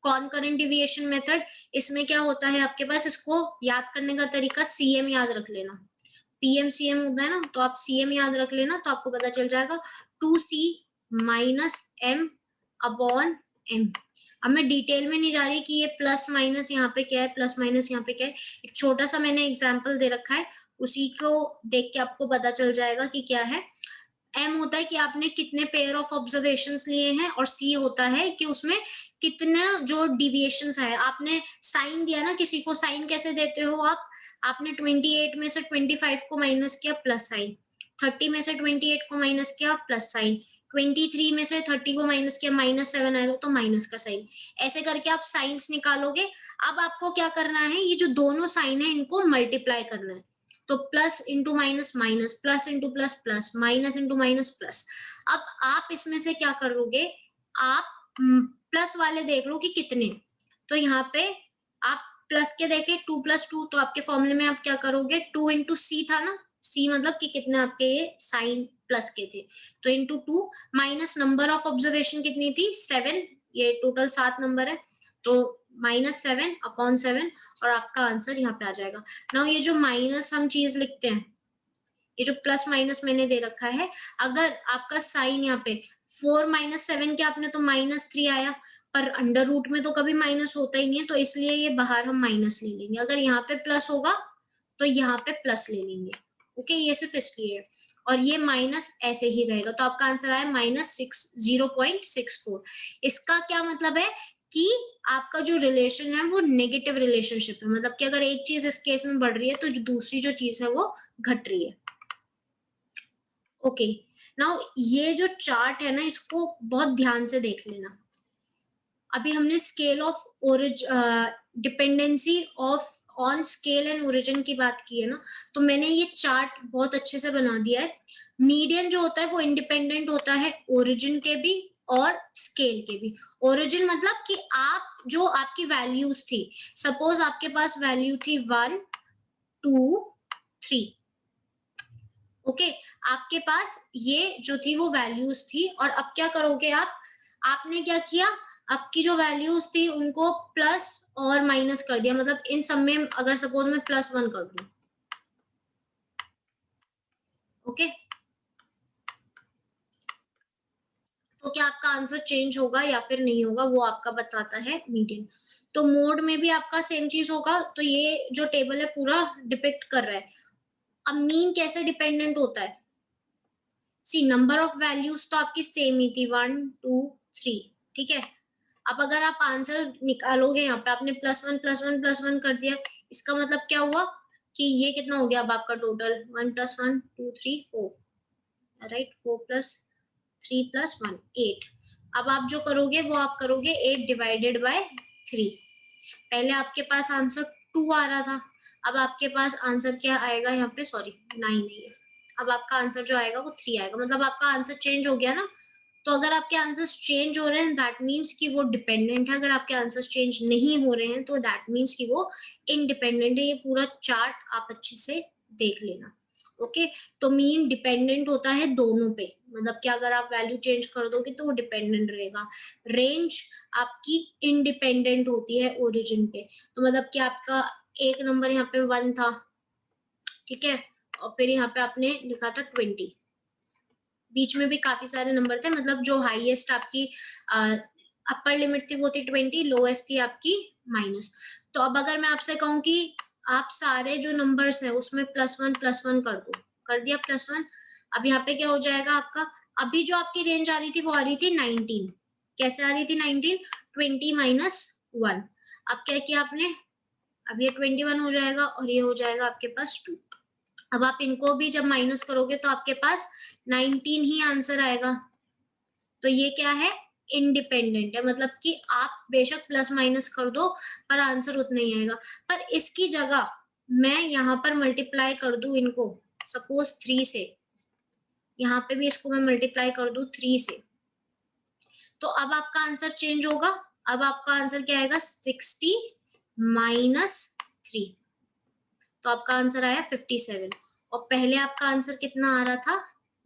कॉनकरेंट डिविएशन मेथड, इसमें क्या होता है आपके पास, इसको याद करने का तरीका CM याद रख लेना, PM CM होता है ना, तो आप CM याद रख लेना तो आपको पता चल जाएगा 2C minus M upon M। अब मैं डिटेल में नहीं जा रही कि ये प्लस माइनस यहाँ पे क्या है, प्लस माइनस यहाँ पे क्या है। एक छोटा सा मैंने एग्जाम्पल दे रखा है, उसी को देख के आपको पता चल जाएगा कि क्या है। एम होता है कि आपने कितने पेयर ऑफ ऑब्जर्वेशंस लिए हैं, और सी होता है कि उसमें कितना जो डिविएशंस है। आपने साइन दिया ना किसी को, साइन कैसे देते हो आप? आपने 28 में से 25 को माइनस किया, प्लस साइन। 30 में से 28 को माइनस किया, प्लस साइन। 23 में से 30 को माइनस किया, -7 आएगा तो माइनस का साइन। ऐसे करके आप साइंस निकालोगे। अब आपको क्या करना है, ये जो दोनों साइन है इनको मल्टीप्लाई करना है। तो plus into minus minus, plus into plus plus, minus into minus plus. अब आप इसमें से क्या करोगे, आप प्लस वाले देख लो कि कितने। तो यहाँ पे आप प्लस के देखे 2 + 2, तो आपके फॉर्मूले में आप क्या करोगे, 2 इंटू सी था ना, सी मतलब कि कितने आपके ये साइन प्लस के थे, तो into 2 minus number of observation कितनी थी, 7। ये टोटल 7 नंबर है, तो -7/7, और आपका आंसर यहाँ पे आ जाएगा। नाउ ये जो माइनस हम चीज लिखते हैं, ये जो प्लस माइनस मैंने दे रखा है, अगर आपका साइन यहाँ पे 4 - 7 के आपने तो -3 आया, पर अंडर रूट में तो कभी माइनस होता ही नहीं है, तो इसलिए ये बाहर हम माइनस ले लेंगे। अगर यहाँ पे प्लस होगा तो यहाँ पे प्लस ले लेंगे। ओके, ये सिर्फ इसलिए है, और ये माइनस ऐसे ही रहेगा, तो आपका आंसर आया -0.64। इसका क्या मतलब है कि आपका जो रिलेशन है वो नेगेटिव रिलेशनशिप है, मतलब कि अगर एक चीज इस केस में बढ़ रही है तो जो दूसरी जो चीज है वो घट रही है। ओके, नाउ ये जो चार्ट है ना, इसको बहुत ध्यान से देख लेना। अभी हमने scale of dependency of on scale and origin की बात की है ना, तो मैंने ये चार्ट बहुत अच्छे से बना दिया है। मीडियन जो होता है वो इंडिपेंडेंट होता है ओरिजिन के भी और स्केल के भी। ओरिजिन मतलब कि आप जो आपकी वैल्यूज थी, सपोज आपके पास वैल्यू थी 1 2 3। ओके, आपके पास ये जो थी वो वैल्यूज थी, और अब क्या करोगे आप, आपने क्या किया, आपकी जो वैल्यूज थी उनको प्लस और माइनस कर दिया, मतलब इन सब में अगर सपोज मैं +1 कर दूं, ओके, तो क्या आपका आंसर चेंज होगा या फिर नहीं होगा, वो आपका बताता है मीडियन। तो मोड में भी आपका सेम चीज होगा, तो ये जो टेबल है पूरा डिपिक्ट कर रहा है। अब मीन कैसे डिपेंडेंट होता है, सी नंबर ऑफ वैल्यूज तो आपकी सेम ही थी 1 2 3, ठीक है। अब अगर आप आंसर निकालोगे, यहाँ पे आपने +1 +1 +1 कर दिया, इसका मतलब क्या हुआ कि ये कितना हो गया अब आपका टोटल, 1 + 1 2 3 4, राइट, 4 + 3 + 1 8। अब आप जो करोगे वो आप करोगे 8 डिवाइडेड बाय 3। पहले आपके पास आंसर 2 आ रहा था, अब आपके पास आंसर क्या आएगा, यहाँ पे सॉरी 9 नहीं है, अब आपका आंसर जो आएगा वो 3 आएगा, मतलब आपका आंसर चेंज हो गया ना। तो अगर आपके आंसर्स चेंज हो रहे हैं दैट मीन्स कि वो डिपेंडेंट है, अगर आपके आंसर्स चेंज नहीं हो रहे हैं तो दैट मीन्स कि वो इंडिपेंडेंट है। ये पूरा चार्ट आप अच्छे से देख लेना। ओके, तो मीन डिपेंडेंट होता है दोनों पे, मतलब कि अगर आप वैल्यू चेंज कर दोगे तो वो डिपेंडेंट रहेगा। रेंज आपकी इंडिपेंडेंट होती है ओरिजिन पे, तो मतलब कि आपका एक नंबर यहाँ पे 1 था, ठीक है, और फिर यहाँ पे आपने लिखा था 20, बीच में भी काफी सारे नंबर थे, मतलब जो हाईएस्ट आपकी अपर लिमिट थी वो थी 20, लोएस्ट थी आपकी माइनस। तो अब अगर मैं आपसे कहूँ कि आप सारे जो नंबर्स हैं उसमें +1 कर दो, कर दिया +1। अब यहाँ पे क्या हो जाएगा आपका, अभी जो आपकी रेंज आ रही थी वो आ रही थी 19। कैसे आ रही थी 19, 20 - 1। अब क्या किया आपने, अब ये 21 हो जाएगा और ये हो जाएगा आपके पास 2। अब आप इनको भी जब माइनस करोगे तो आपके पास 19 ही आंसर आएगा। तो ये क्या है, इंडिपेंडेंट है, मतलब कि आप बेशक प्लस माइनस कर दो पर आंसर उतना ही आएगा। पर इसकी जगह मैं यहाँ पर मल्टीप्लाई कर दूं इनको, सपोज 3 से, यहाँ पे भी इसको मैं मल्टीप्लाई कर दूं 3 से, तो अब आपका आंसर चेंज होगा। अब आपका आंसर क्या आएगा, 60 - 3, तो आपका आंसर आया 57, और पहले आपका आंसर कितना आ रहा था,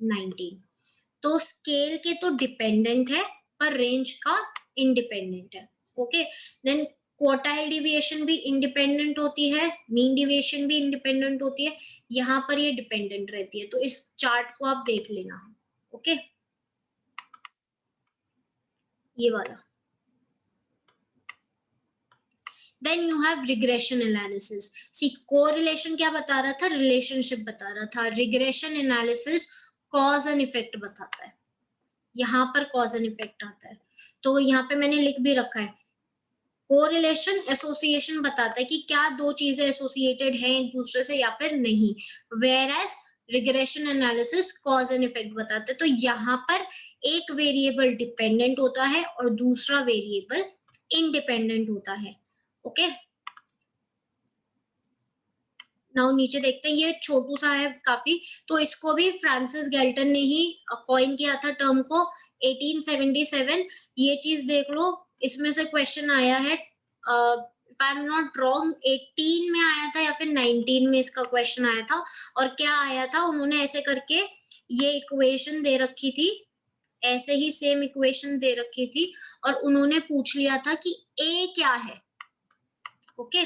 19। तो स्केल के तो डिपेंडेंट है पर रेंज का इंडिपेंडेंट है। ओके, देन क्वार्टाइल डिविएशन भी इंडिपेंडेंट होती है, मीन डिविएशन भी इंडिपेंडेंट होती है, यहाँ पर ये डिपेंडेंट रहती है, तो इस चार्ट को आप देख लेना। ओके, ये वाला then you have regression analysis. See correlation क्या बता रहा था, रिलेशनशिप बता रहा था, regression analysis cause and effect बताता है, यहाँ पर कॉज एंड इफेक्ट आता है। तो यहाँ पे मैंने लिख भी रखा है, कोरिलेशन एसोसिएशन बताता है कि क्या दो चीजें एसोसिएटेड हैं एक दूसरे से या फिर नहीं, whereas regression analysis cause and effect बताते हैं। तो यहाँ पर एक वेरिएबल डिपेंडेंट होता है और दूसरा वेरिएबल इंडिपेंडेंट होता है। ओके, नाउ नीचे देखते हैं, ये छोटू सा है काफी, तो इसको भी फ्रांसिस गैल्टन ने ही कॉइन किया था टर्म को 1877। ये चीज देख लो, इसमें से क्वेश्चन आया है, if I am not wrong 18 में आया था या फिर 19 में इसका क्वेश्चन आया था। और क्या आया था, उन्होंने ऐसे करके ये इक्वेशन दे रखी थी, ऐसे ही सेम इक्वेशन दे रखी थी और उन्होंने पूछ लिया था कि ए क्या है। ओके,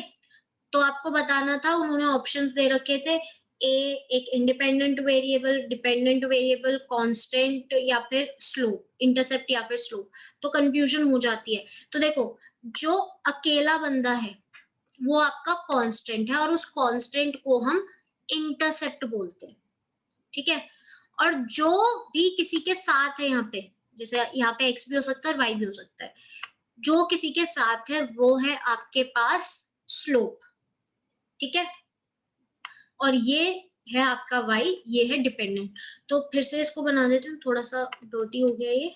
तो आपको बताना था, उन्होंने ऑप्शंस दे रखे थे, ए एक independent variable, dependent variable, constant या फिर स्लोप, इंटरसेप्ट या फिर स्लोप। तो कंफ्यूजन हो जाती है। तो देखो, जो अकेला बंदा है वो आपका कांस्टेंट है और उस कांस्टेंट को हम इंटरसेप्ट बोलते हैं, ठीक है। और जो भी किसी के साथ है यहाँ पे, जैसे यहाँ पे x भी हो सकता है और y भी हो सकता है, जो किसी के साथ है वो है आपके पास स्लोप, ठीक है। और ये है आपका y, ये है डिपेंडेंट। तो फिर से इसको बना देते हैं, थोड़ा सा डर्टी हो गया ये।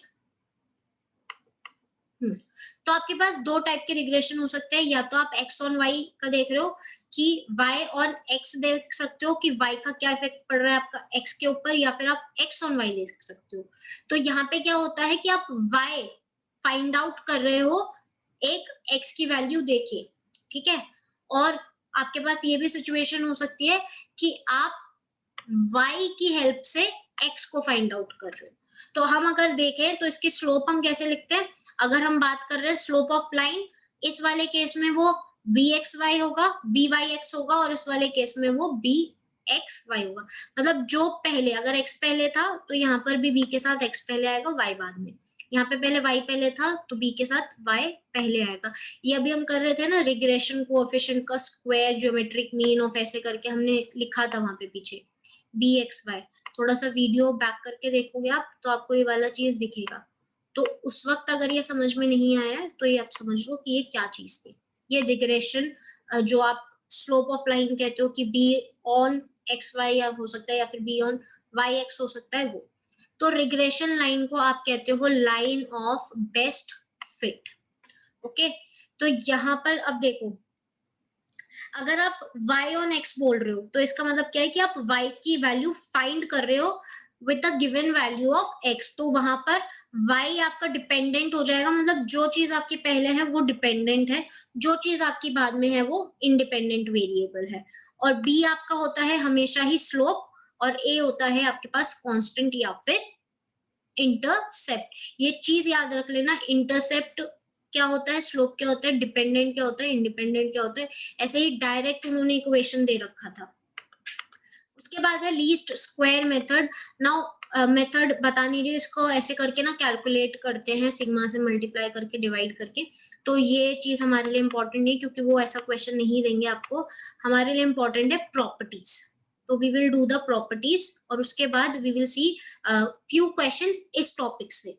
तो आपके पास दो टाइप के रिग्रेशन हो सकते हैं, या तो आप x ऑन y का देख रहे हो कि y ऑन x देख सकते हो कि y का क्या इफेक्ट पड़ रहा है आपका x के ऊपर, या फिर आप x ऑन y देख सकते हो। तो यहाँ पे क्या होता है कि आप y फाइंड आउट कर रहे हो एक x की वैल्यू देके, ठीक है। और आपके पास ये भी सिचुएशन हो सकती है कि आप y की हेल्प से x को फाइंड आउट कर रहे हो। तो हम अगर देखें तो इसकी स्लोप हम कैसे लिखते हैं, अगर हम बात कर रहे हैं स्लोप ऑफ लाइन, इस वाले केस में वो bxy होगा, byx होगा, और इस वाले केस में वो bxy होगा। मतलब जो पहले, अगर x पहले था तो यहाँ पर भी b के साथ x पहले आएगा, y बाद में। यहाँ पे पहले y पहले था तो b के साथ y पहले आएगा। ये अभी हम कर रहे थे ना, रिग्रेशन कोएफिशिएंट का स्क्वायर, ज्योमेट्रिक मीन ऑफ, ऐसे करके हमने लिखा था वहां पे पीछे bxy। थोड़ा सा वीडियो बैक करके देखोगे आप तो आपको ये वाला चीज दिखेगा। तो उस वक्त अगर ये समझ में नहीं आया तो ये आप समझ लो कि ये क्या चीज थी। ये रिग्रेशन, जो आप स्लोप ऑफ लाइन कहते हो कि बी ऑन एक्स वाई या हो सकता है, या फिर बी ऑन वाई एक्स हो सकता है वो। तो रिग्रेशन लाइन को आप कहते हो line of best fit. Okay, तो यहाँ पर अब देखो, अगर आप y ऑन x बोल रहे हो तो इसका मतलब क्या है कि आप y की वैल्यू फाइंड कर रहे हो with the given value of x। तो वहां पर y आपका डिपेंडेंट हो जाएगा, मतलब जो चीज आपके पहले है वो डिपेंडेंट है, जो चीज आपकी बाद में है वो इंडिपेंडेंट वेरिएबल है। और b आपका होता है हमेशा ही स्लोप, और a होता है आपके पास कांस्टेंट या फिर इंटरसेप्ट। ये चीज याद रख लेना, इंटरसेप्ट क्या होता है, स्लोप क्या होता है, डिपेंडेंट क्या होता है, इंडिपेंडेंट क्या होता है। ऐसे ही डायरेक्ट उन्होंने इक्वेशन दे रखा था। उसके बाद है least square method. Now method बता नहीं रही, इसको ऐसे करके ना कैलकुलेट करते हैं, सिग्मा से मल्टीप्लाई करके, डिवाइड करके। तो ये चीज हमारे लिए इंपॉर्टेंट नहीं, क्योंकि वो ऐसा क्वेश्चन नहीं देंगे आपको। हमारे लिए इंपॉर्टेंट है प्रॉपर्टीज। तो we will do the properties और उसके बाद we will see few questions इस टॉपिक से।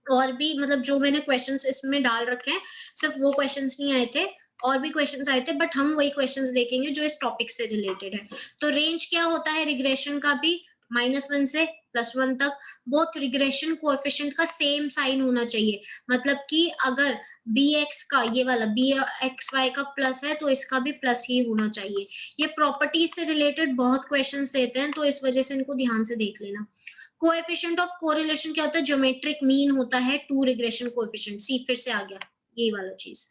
और भी मतलब जो मैंने क्वेश्चंस इसमें डाल रखे हैं, सिर्फ वो क्वेश्चंस नहीं आए थे, और भी क्वेश्चंस आए थे, बट हम वही क्वेश्चंस देखेंगे जो इस टॉपिक से रिलेटेड है। तो रेंज क्या होता है रिग्रेशन का भी, -1 से +1 तक। बोथ रिग्रेशन कोएफिशिएंट का सेम साइन होना चाहिए, मतलब कि अगर bx का, ये वाला bxy का प्लस है तो इसका भी प्लस ही होना चाहिए। ये प्रॉपर्टीज से रिलेटेड बहुत क्वेश्चंस देते हैं, तो इस वजह से इनको ध्यान से देख लेना। कोएफिशिएंट ऑफ कोरिलेशन क्या होता है, ज्योमेट्रिक मीन होता है टू रिग्रेशन कोएफिशिएंट। सी फिर से आ गया ये वाला चीज।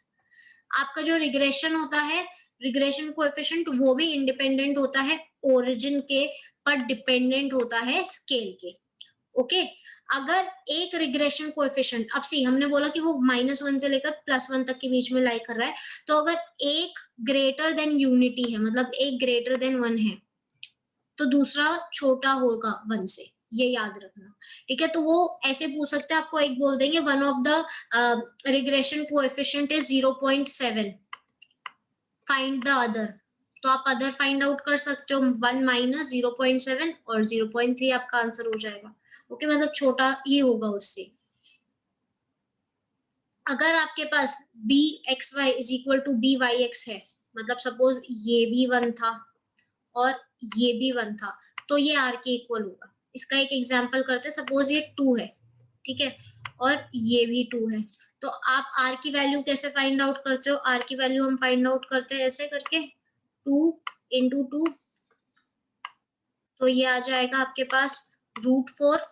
आपका जो रिग्रेशन होता है, रिग्रेशन कोएफिशिएंट, वो भी इंडिपेंडेंट होता है ओरिजिन के, पर डिपेंडेंट होता है स्केल के। ओके, अगर एक रिग्रेशन कोएफिशिएंट, अब सी हमने बोला कि वो -1 से लेकर +1 तक के बीच में लाई कर रहा है, तो अगर एक ग्रेटर देन यूनिटी है, मतलब एक ग्रेटर देन 1 है, तो दूसरा छोटा होगा 1 से, ये याद रखना। ठीक है, तो वो ऐसे पूछ सकते हैं, आपको एक बोल देंगे one of the regression coefficient is 0.7, find the other, तो आप अदर फाइंड आउट कर सकते हो, 1 माइनस 0.7 और 0.3 आपका आंसर हो जाएगा। ओके, मतलब छोटा ही होगा उससे। अगर आपके पास B X Y is equal to B Y X है, मतलब सपोज ये भी 1 था और ये भी 1 था, तो ये आर के इक्वल होगा। इसका एक एग्जांपल करते हैं, सपोज ये 2 है, ठीक है, और ये भी 2 है, तो आप आर की वैल्यू कैसे फाइंड आउट करते हो? आर की वैल्यू हम फाइंड आउट करते हैं ऐसे करके, 2 इंटू 2, तो ये आ जाएगा आपके पास √4।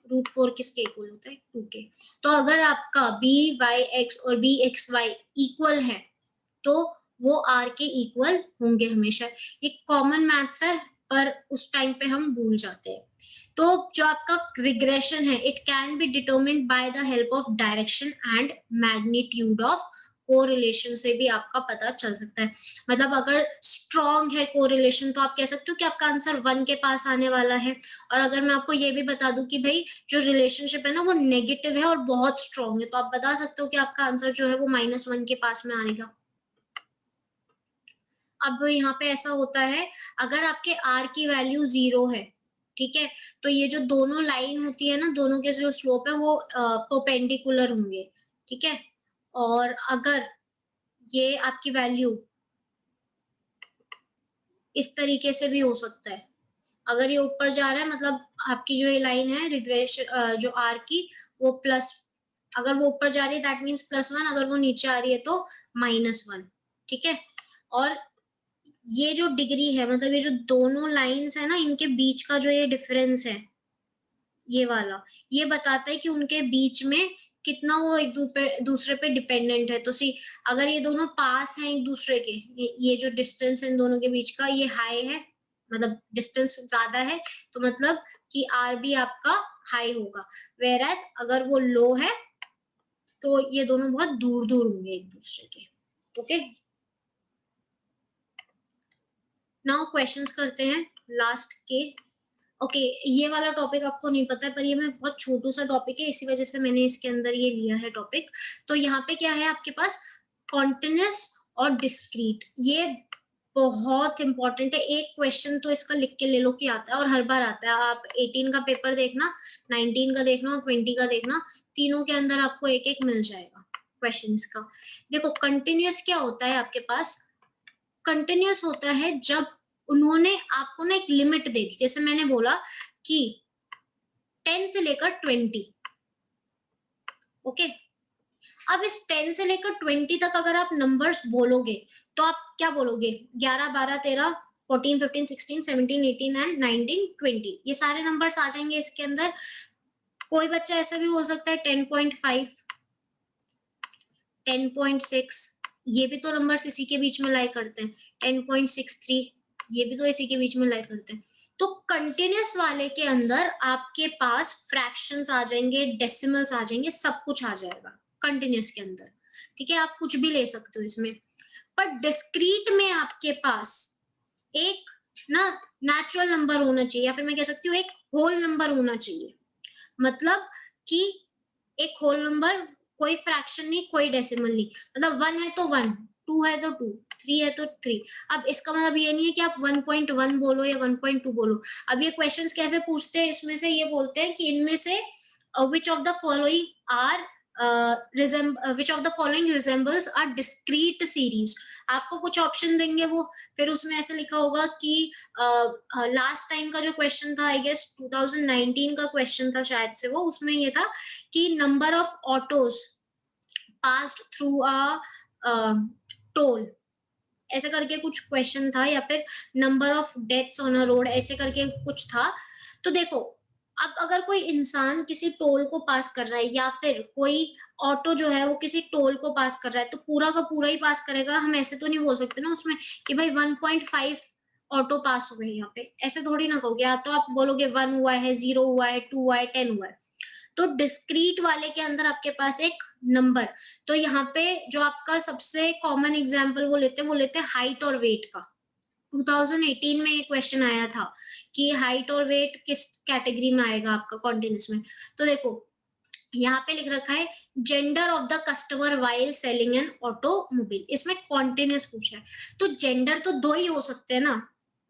√4 किसके इक्वल होता है? 2 के। तो अगर आपका बी वाई एक्स और बी एक्स वाई इक्वल है, तो वो आर के इक्वल होंगे हमेशा। एक कॉमन मैथ्स है, पर उस टाइम पे हम भूल जाते हैं। तो जो आपका रिग्रेशन है, it can be determined by the help of direction and magnitude of correlation से भी आपका पता चल सकता है। मतलब अगर स्ट्रॉन्ग है कोरिलेशन, तो आप कह सकते हो कि आपका आंसर 1 के पास आने वाला है। और अगर मैं आपको ये भी बता दूं कि भाई जो रिलेशनशिप है ना वो नेगेटिव है और बहुत स्ट्रॉन्ग है, तो आप बता सकते हो कि आपका आंसर जो है वो -1 के पास में आएगा। अब यहाँ पे ऐसा होता है, अगर आपके r की वैल्यू 0 है, ठीक है, तो ये जो दोनों लाइन होती है ना, दोनों के जो स्लोप है वो परपेंडिकुलर होंगे, ठीक है। और अगर ये आपकी वैल्यू इस तरीके से भी हो सकता है, अगर ये ऊपर जा रहा है मतलब आपकी जो ये लाइन है रिग्रेशन जो r की, वो प्लस, अगर वो ऊपर जा रही है दैट मीन्स +1, अगर वो नीचे आ रही है तो -1, ठीक है। और ये जो डिग्री है, मतलब ये जो दोनों लाइंस है ना, इनके बीच का जो ये डिफरेंस है, ये वाला, ये बताता है कि उनके बीच में कितना वो एक दूसरे पे डिपेंडेंट है। तो सी, अगर ये दोनों पास हैं एक दूसरे के, ये जो डिस्टेंस है इन दोनों के बीच का, ये हाई है, मतलब डिस्टेंस ज्यादा है, तो मतलब कि आर भी आपका हाई होगा। वेयर एज अगर वो लो है, तो ये दोनों बहुत दूर दूर होंगे एक दूसरे के। ओके, नाउ क्वेश्चंस करते हैं लास्ट के। ओके, ये वाला टॉपिक आपको नहीं पता है, पर ये मैं बहुत छोटू सा टॉपिक है, इसी वजह से मैंने इसके अंदर ये लिया है टॉपिक। तो यहाँ पे क्या है आपके पास, कॉन्टिन्यूअस और डिस्क्रीट, ये बहुत इंपॉर्टेंट है। एक क्वेश्चन तो इसका लिख के ले लो कि आता है, और हर बार आता है। आप 18 का पेपर देखना, 19 का देखना और 20 का देखना, तीनों के अंदर आपको एक एक मिल जाएगा क्वेश्चन का। देखो, कंटिन्यूअस क्या होता है आपके पास? कंटिन्यूअस होता है जब उन्होंने आपको ना एक लिमिट दे दी, जैसे मैंने बोला कि 10 से लेकर 20, ओके। अब इस 10 से लेकर 20 तक अगर आप नंबर्स बोलोगे, तो आप क्या बोलोगे? 11, 12, 13, 14, 15, 16, 17, 18 एंड 19, 20, ये सारे नंबर्स आ जाएंगे इसके अंदर। कोई बच्चा ऐसा भी बोल सकता है 10.5, 10.6, ये भी तो नंबर्स इसी के बीच में लाई करते हैं। 10.63, ये भी तो इसी के बीच में लाई करते हैं। तो कंटिन्यूअस वाले के अंदर आपके पास फ्रैक्शंस आ जाएंगे, डेसिमल्स आ जाएंगे, सब कुछ आ जाएगा कंटिन्यूअस के अंदर, ठीक है। आप कुछ भी ले सकते हो इसमें। पर डिस्क्रीट में आपके पास एक ना नेचुरल नंबर होना चाहिए, या फिर मैं कह सकती हूँ एक होल नंबर होना चाहिए। मतलब कि एक होल नंबर, कोई फ्रैक्शन नहीं, कोई डेसिमल नहीं। मतलब 1 है तो 1, 2 है तो 2, 3 है तो 3। अब इसका मतलब ये नहीं है कि आप 1.1 बोलो या 1.2 बोलो। अब ये क्वेश्चंस कैसे पूछते हैं, इसमें से ये बोलते हैं कि इनमें से which of the following are which of the following resembles a discrete series। आपको कुछ ऑप्शन देंगे वो, फिर उसमें ऐसे लिखा होगा कि लास्ट टाइम का जो क्वेश्चन था, आई गेस 2019 का क्वेश्चन था शायद से वो, उसमें ये था कि number of autos passed through a toll, ऐसे करके कुछ क्वेश्चन था, या फिर number of deaths on a road, ऐसे करके कुछ था। तो देखो, अब अगर कोई इंसान किसी टोल को पास कर रहा है, या फिर कोई ऑटो जो है वो किसी टोल को पास कर रहा है, तो पूरा का पूरा ही पास करेगा। हम ऐसे तो नहीं बोल सकते ना उसमें कि भाई 1.5 ऑटो पास हुए यहाँ पे, ऐसे थोड़ी ना कहोगे। या तो आप बोलोगे 1 हुआ है, 0 हुआ है, 2 हुआ है, 10 हुआ है। तो डिस्क्रीट वाले के अंदर आपके पास एक नंबर, तो यहाँ पे जो आपका सबसे कॉमन एग्जाम्पल वो लेते हैं हाइट और वेट का। 2018 में ये क्वेश्चन आया था कि हाइट और वेट किस कैटेगरी में आएगा आपका कॉन्टिन्यूस में। तो देखो, यहाँ पे लिख रखा है gender of the customer while selling an automobile, इसमें कॉन्टिन्यूस पूछा है। तो जेंडर तो दो ही हो सकते हैं ना,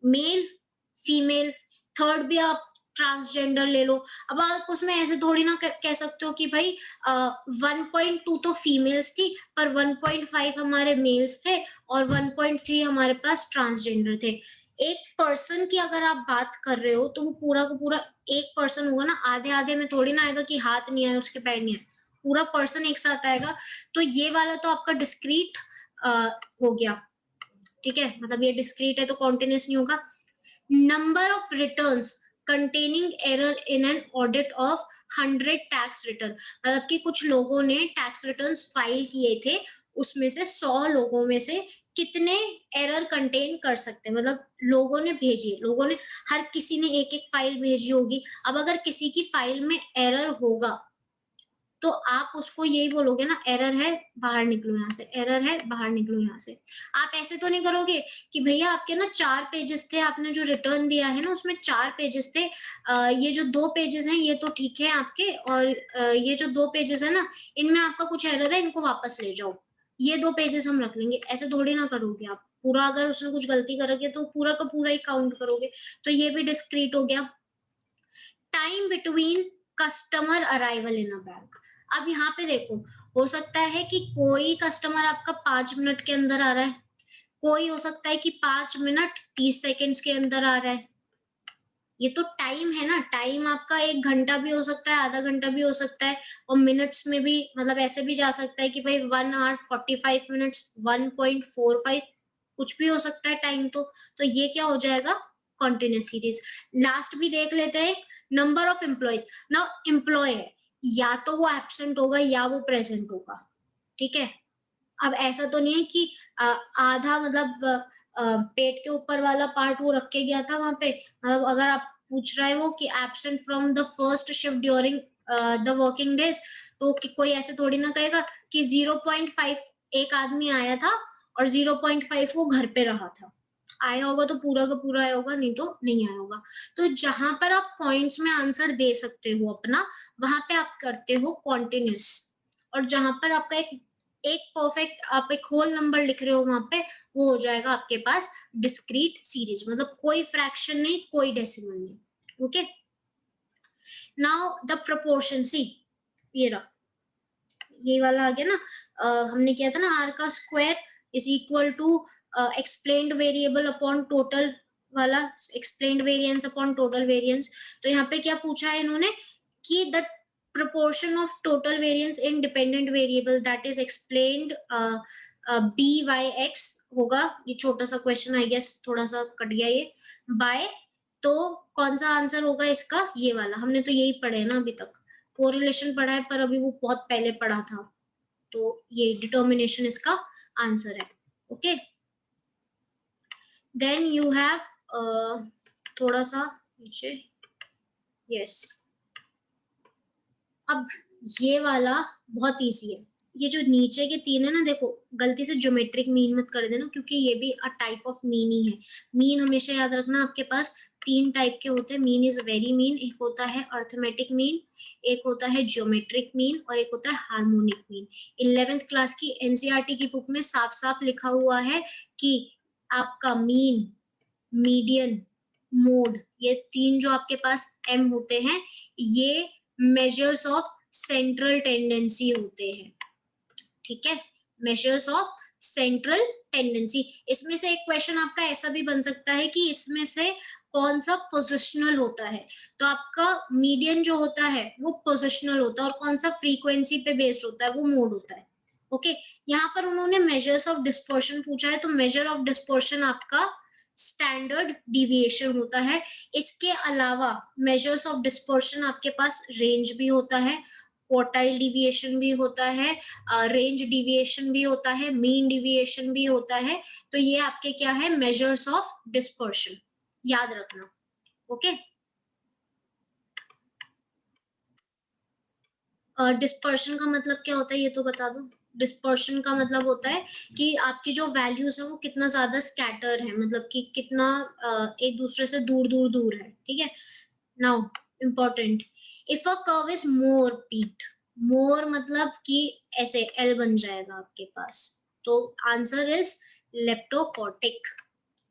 मेल फीमेल, थर्ड भी आप ट्रांसजेंडर ले लो। अब आप उसमें ऐसे थोड़ी ना कह सकते हो कि भाई 1.2 तो फीमेल्स थी पर 1.5 हमारे मेल्स थे और 1.3 हमारे पास ट्रांसजेंडर थे। एक पर्सन की अगर आप बात कर रहे हो तो वो पूरा का पूरा एक पर्सन होगा ना, आधे आधे में थोड़ी ना आएगा कि हाथ नहीं आए उसके पैर नहीं आए, पूरा पर्सन एक साथ आएगा। तो ये वाला तो आपका डिस्क्रीट हो गया, ठीक है, मतलब ये डिस्क्रीट है तो कॉन्टिन्यूस नहीं होगा। Number of returns containing error in an audit of 100 tax return, मतलब कि कुछ लोगों ने टैक्स रिटर्न्स फाइल किए थे, उसमें से 100 लोगों में से कितने एरर कंटेन कर सकते हैं, मतलब लोगों ने भेजी, लोगों ने हर किसी ने एक एक फाइल भेजी होगी। अब अगर किसी की फाइल में एरर होगा तो आप उसको यही बोलोगे ना, एरर है बाहर निकलो यहाँ से, एरर है बाहर निकलो यहाँ से। आप ऐसे तो नहीं करोगे कि भैया आपके ना 4 पेजेस थे, आपने जो रिटर्न दिया है ना उसमें 4 पेजेस थे, ये जो 2 पेजेस हैं ये तो ठीक है आपके, और ये जो 2 पेजेस है ना इनमें आपका कुछ एरर है, इनको वापस ले जाओ, ये 2 पेजेस हम रख लेंगे। ऐसे थोड़ी ना करोगे आप, पूरा अगर उसने कुछ गलती करोगे तो पूरा का पूरा ही काउंट करोगे। तो ये भी डिस्क्रीट हो गया। Time between customer arrival in a bank, अब यहाँ पे देखो, हो सकता है कि कोई कस्टमर आपका 5 मिनट के अंदर आ रहा है, कोई हो सकता है कि 5 मिनट 30 सेकेंड्स के अंदर आ रहा है। ये तो टाइम है ना, टाइम आपका 1 घंटा भी हो सकता है, आधा घंटा भी हो सकता है, और मिनट्स में भी, मतलब ऐसे भी जा सकता है कि भाई 1 hour 45 minutes 1.45, कुछ भी हो सकता है टाइम। तो ये क्या हो जाएगा, कॉन्टिन्यूस सीरीज। लास्ट भी देख लेते हैं, number of employees. Now employ है, या तो वो एब्सेंट होगा या वो प्रेजेंट होगा, ठीक है। अब ऐसा तो नहीं है कि आधा मतलब पेट के ऊपर वाला पार्ट वो रख के गया था वहां पे, मतलब अगर आप पूछ रहा है वो कि absent from the first shift during the working days, तो कोई ऐसे थोड़ी ना कहेगा कि 0.5 एक आदमी आया था और 0.5 वो घर पे रहा था। आया होगा तो पूरा का पूरा आया होगा, नहीं तो नहीं आया होगा। तो जहां पर आप पॉइंट्स में आंसर दे सकते हो अपना, वहां पे आप करते हो कॉन्टिन्यूस। और जहां पर आपका एक परफेक्ट आप एक होल नंबर लिख रहे हो वहां पे, वो हो जाएगा आपके पास डिस्क्रीट सीरीज, मतलब कोई फ्रैक्शन नहीं, कोई डेसिमल नहीं। ओके, नाउ द प्रोपोर्शन, सी ये रहा, ये वाला आ गया ना, हमने किया था ना आर का square is equal to explained variable upon total वाला, explained variance upon total variance. तो यहाँ पे क्या पूछा है इन्होंने कि the proportion of total variance in dependent variable that is explained b by x होगा, ये छोटा सा क्वेश्चन आई गेस थोड़ा सा कट गया ये, बाय, तो कौन सा आंसर होगा इसका, ये वाला। हमने तो यही पढ़े हैं ना अभी तक, कोरिलेशन पढ़ा है पर अभी वो बहुत पहले पढ़ा था, तो ये डिटर्मिनेशन इसका आंसर है। ओके, देन यू हैव थोड़ा सा नीचे, यस, अब ये वाला बहुत इजी है। ये जो नीचे के 3 है ना, देखो गलती से ज्योमेट्रिक मीन मत कर देना, क्योंकि ये भी a type of mean he है। मीन हमेशा याद रखना, आपके पास 3 टाइप के होते हैं। मीन इज वेरी मीन, एक होता है अर्थमेटिक मीन, एक होता है ज्योमेट्रिक मीन, और एक होता है हार्मोनिक मीन। 11th क्लास की एनसीईआरटी की बुक में साफ साफ लिखा हुआ है कि आपका मीन, मीडियन, मोड, ये 3 जो आपके पास एम होते हैं, ये मेजर्स ऑफ सेंट्रल टेंडेंसी होते हैं, ठीक है, मेजर्स ऑफ सेंट्रल टेंडेंसी। इसमें से एक क्वेश्चन आपका ऐसा भी बन सकता है कि इसमें से कौन सा पोजिशनल होता है, तो आपका मीडियन जो होता है वो पोजिशनल होता है, और कौन सा फ्रीक्वेंसी पे बेस्ड होता है वो मोड होता है। ओके, यहाँ पर उन्होंने मेजर्स ऑफ डिस्पर्शन पूछा है, तो मेजर ऑफ डिस्पर्शन आपका स्टैंडर्ड डिविएशन होता है। इसके अलावा मेजर्स ऑफ डिस्पर्शन आपके पास रेंज भी होता है, क्वार्टाइल डिविएशन भी होता है, रेंज डिविएशन भी होता है, मीन डिविएशन भी होता है। तो ये आपके क्या है, मेजर्स ऑफ डिस्पर्शन, याद रखना। ओके, डिस्पर्शन का मतलब क्या होता है ये तो बता दो। डिस्पर्शन का मतलब होता है कि आपकी जो वैल्यूज है वो कितना ज्यादा स्कैटर है, मतलब कि कितना एक दूसरे से दूर दूर दूर है, ठीक है। Now important, if a curve is more peaked, more मतलब कि ऐसे एल बन जाएगा आपके पास, तो answer is leptokurtic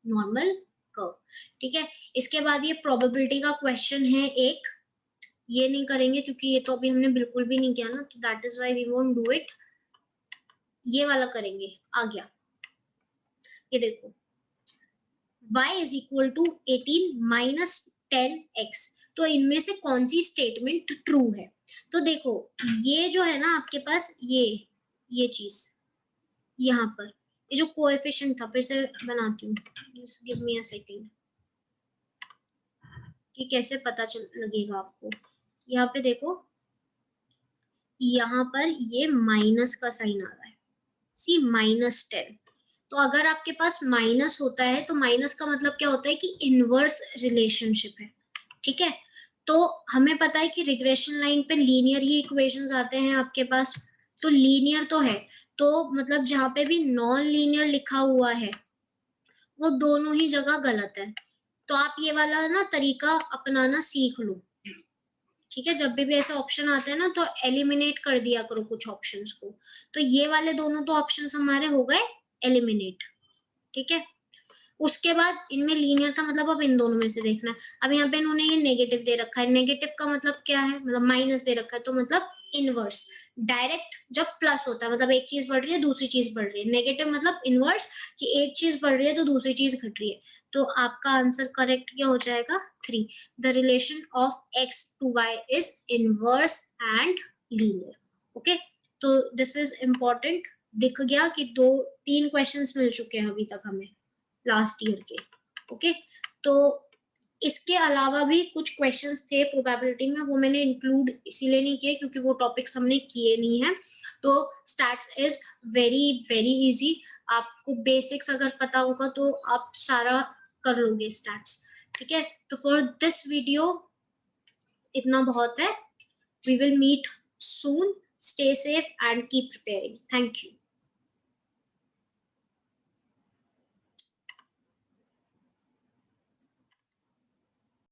normal curve. ठीक है, इसके बाद ये प्रोबेबिलिटी का क्वेश्चन है एक, ये नहीं करेंगे क्योंकि ये तो अभी हमने बिल्कुल भी नहीं किया ना, तो that is why we won't do it. ये वाला करेंगे, आ गया, ये देखो y is equal to 18 minus 10x, तो इनमें से कौन सी स्टेटमेंट ट्रू है? तो देखो ये जो है ना आपके पास, ये चीज यहाँ पर, ये जो कोएफिशिएंट था, फिर से बनाती हूँ, just give me a second कि कैसे पता चल लगेगा आपको। यहाँ पे देखो, यहाँ पर ये माइनस का साइन आ रहा है, सी -10। तो अगर आपके पास माइनस होता है तो माइनस का मतलब क्या होता है कि इनवर्स रिलेशनशिप है। ठीक है, तो हमें पता है कि रिग्रेशन लाइन पे लीनियर ही इक्वेशंस आते हैं आपके पास, तो लीनियर तो है, तो मतलब जहां पे भी नॉन लीनियर लिखा हुआ है वो दोनों ही जगह गलत है। तो आप ये वाला ना तरीका अपनाना सीख लो। ठीक है, जब भी ऐसे ऑप्शन आते हैं ना तो एलिमिनेट कर दिया करो कुछ ऑप्शंस को। तो ये वाले दोनों तो ऑप्शंस हमारे हो गए एलिमिनेट। ठीक है, उसके बाद इनमें लीनियर था, मतलब अब इन दोनों में से देखना है। अब यहाँ पे इन्होंने ये नेगेटिव दे रखा है, नेगेटिव का मतलब क्या है, मतलब माइनस दे रखा है, तो मतलब इनवर्स। डायरेक्ट जब प्लस होता है मतलब एक चीज बढ़ रही है दूसरी चीज बढ़ रही है, नेगेटिव मतलब इनवर्स कि एक चीज बढ़ रही है तो दूसरी चीज घट रही है। तो आपका आंसर करेक्ट क्या हो जाएगा, 3। The relation of x to y is inverse and linear. Okay, तो दिस इज इम्पोर्टेंट। दिख गया कि 2-3 क्वेश्चंस मिल चुके हैं अभी तक हमें लास्ट ईयर के। ओके, तो इसके अलावा भी कुछ क्वेश्चंस थे प्रोबेबिलिटी में, वो मैंने इंक्लूड इसीलिए नहीं किए क्योंकि वो टॉपिक्स हमने किए नहीं हैं। तो stats is very very easy, आपको बेसिक्स अगर पता होगा तो आप सारा कर लोगे स्टैट्स। ठीक है, तो फॉर दिस वीडियो इतना बहुत है। We will meet soon, stay safe and keep preparing. Thank you.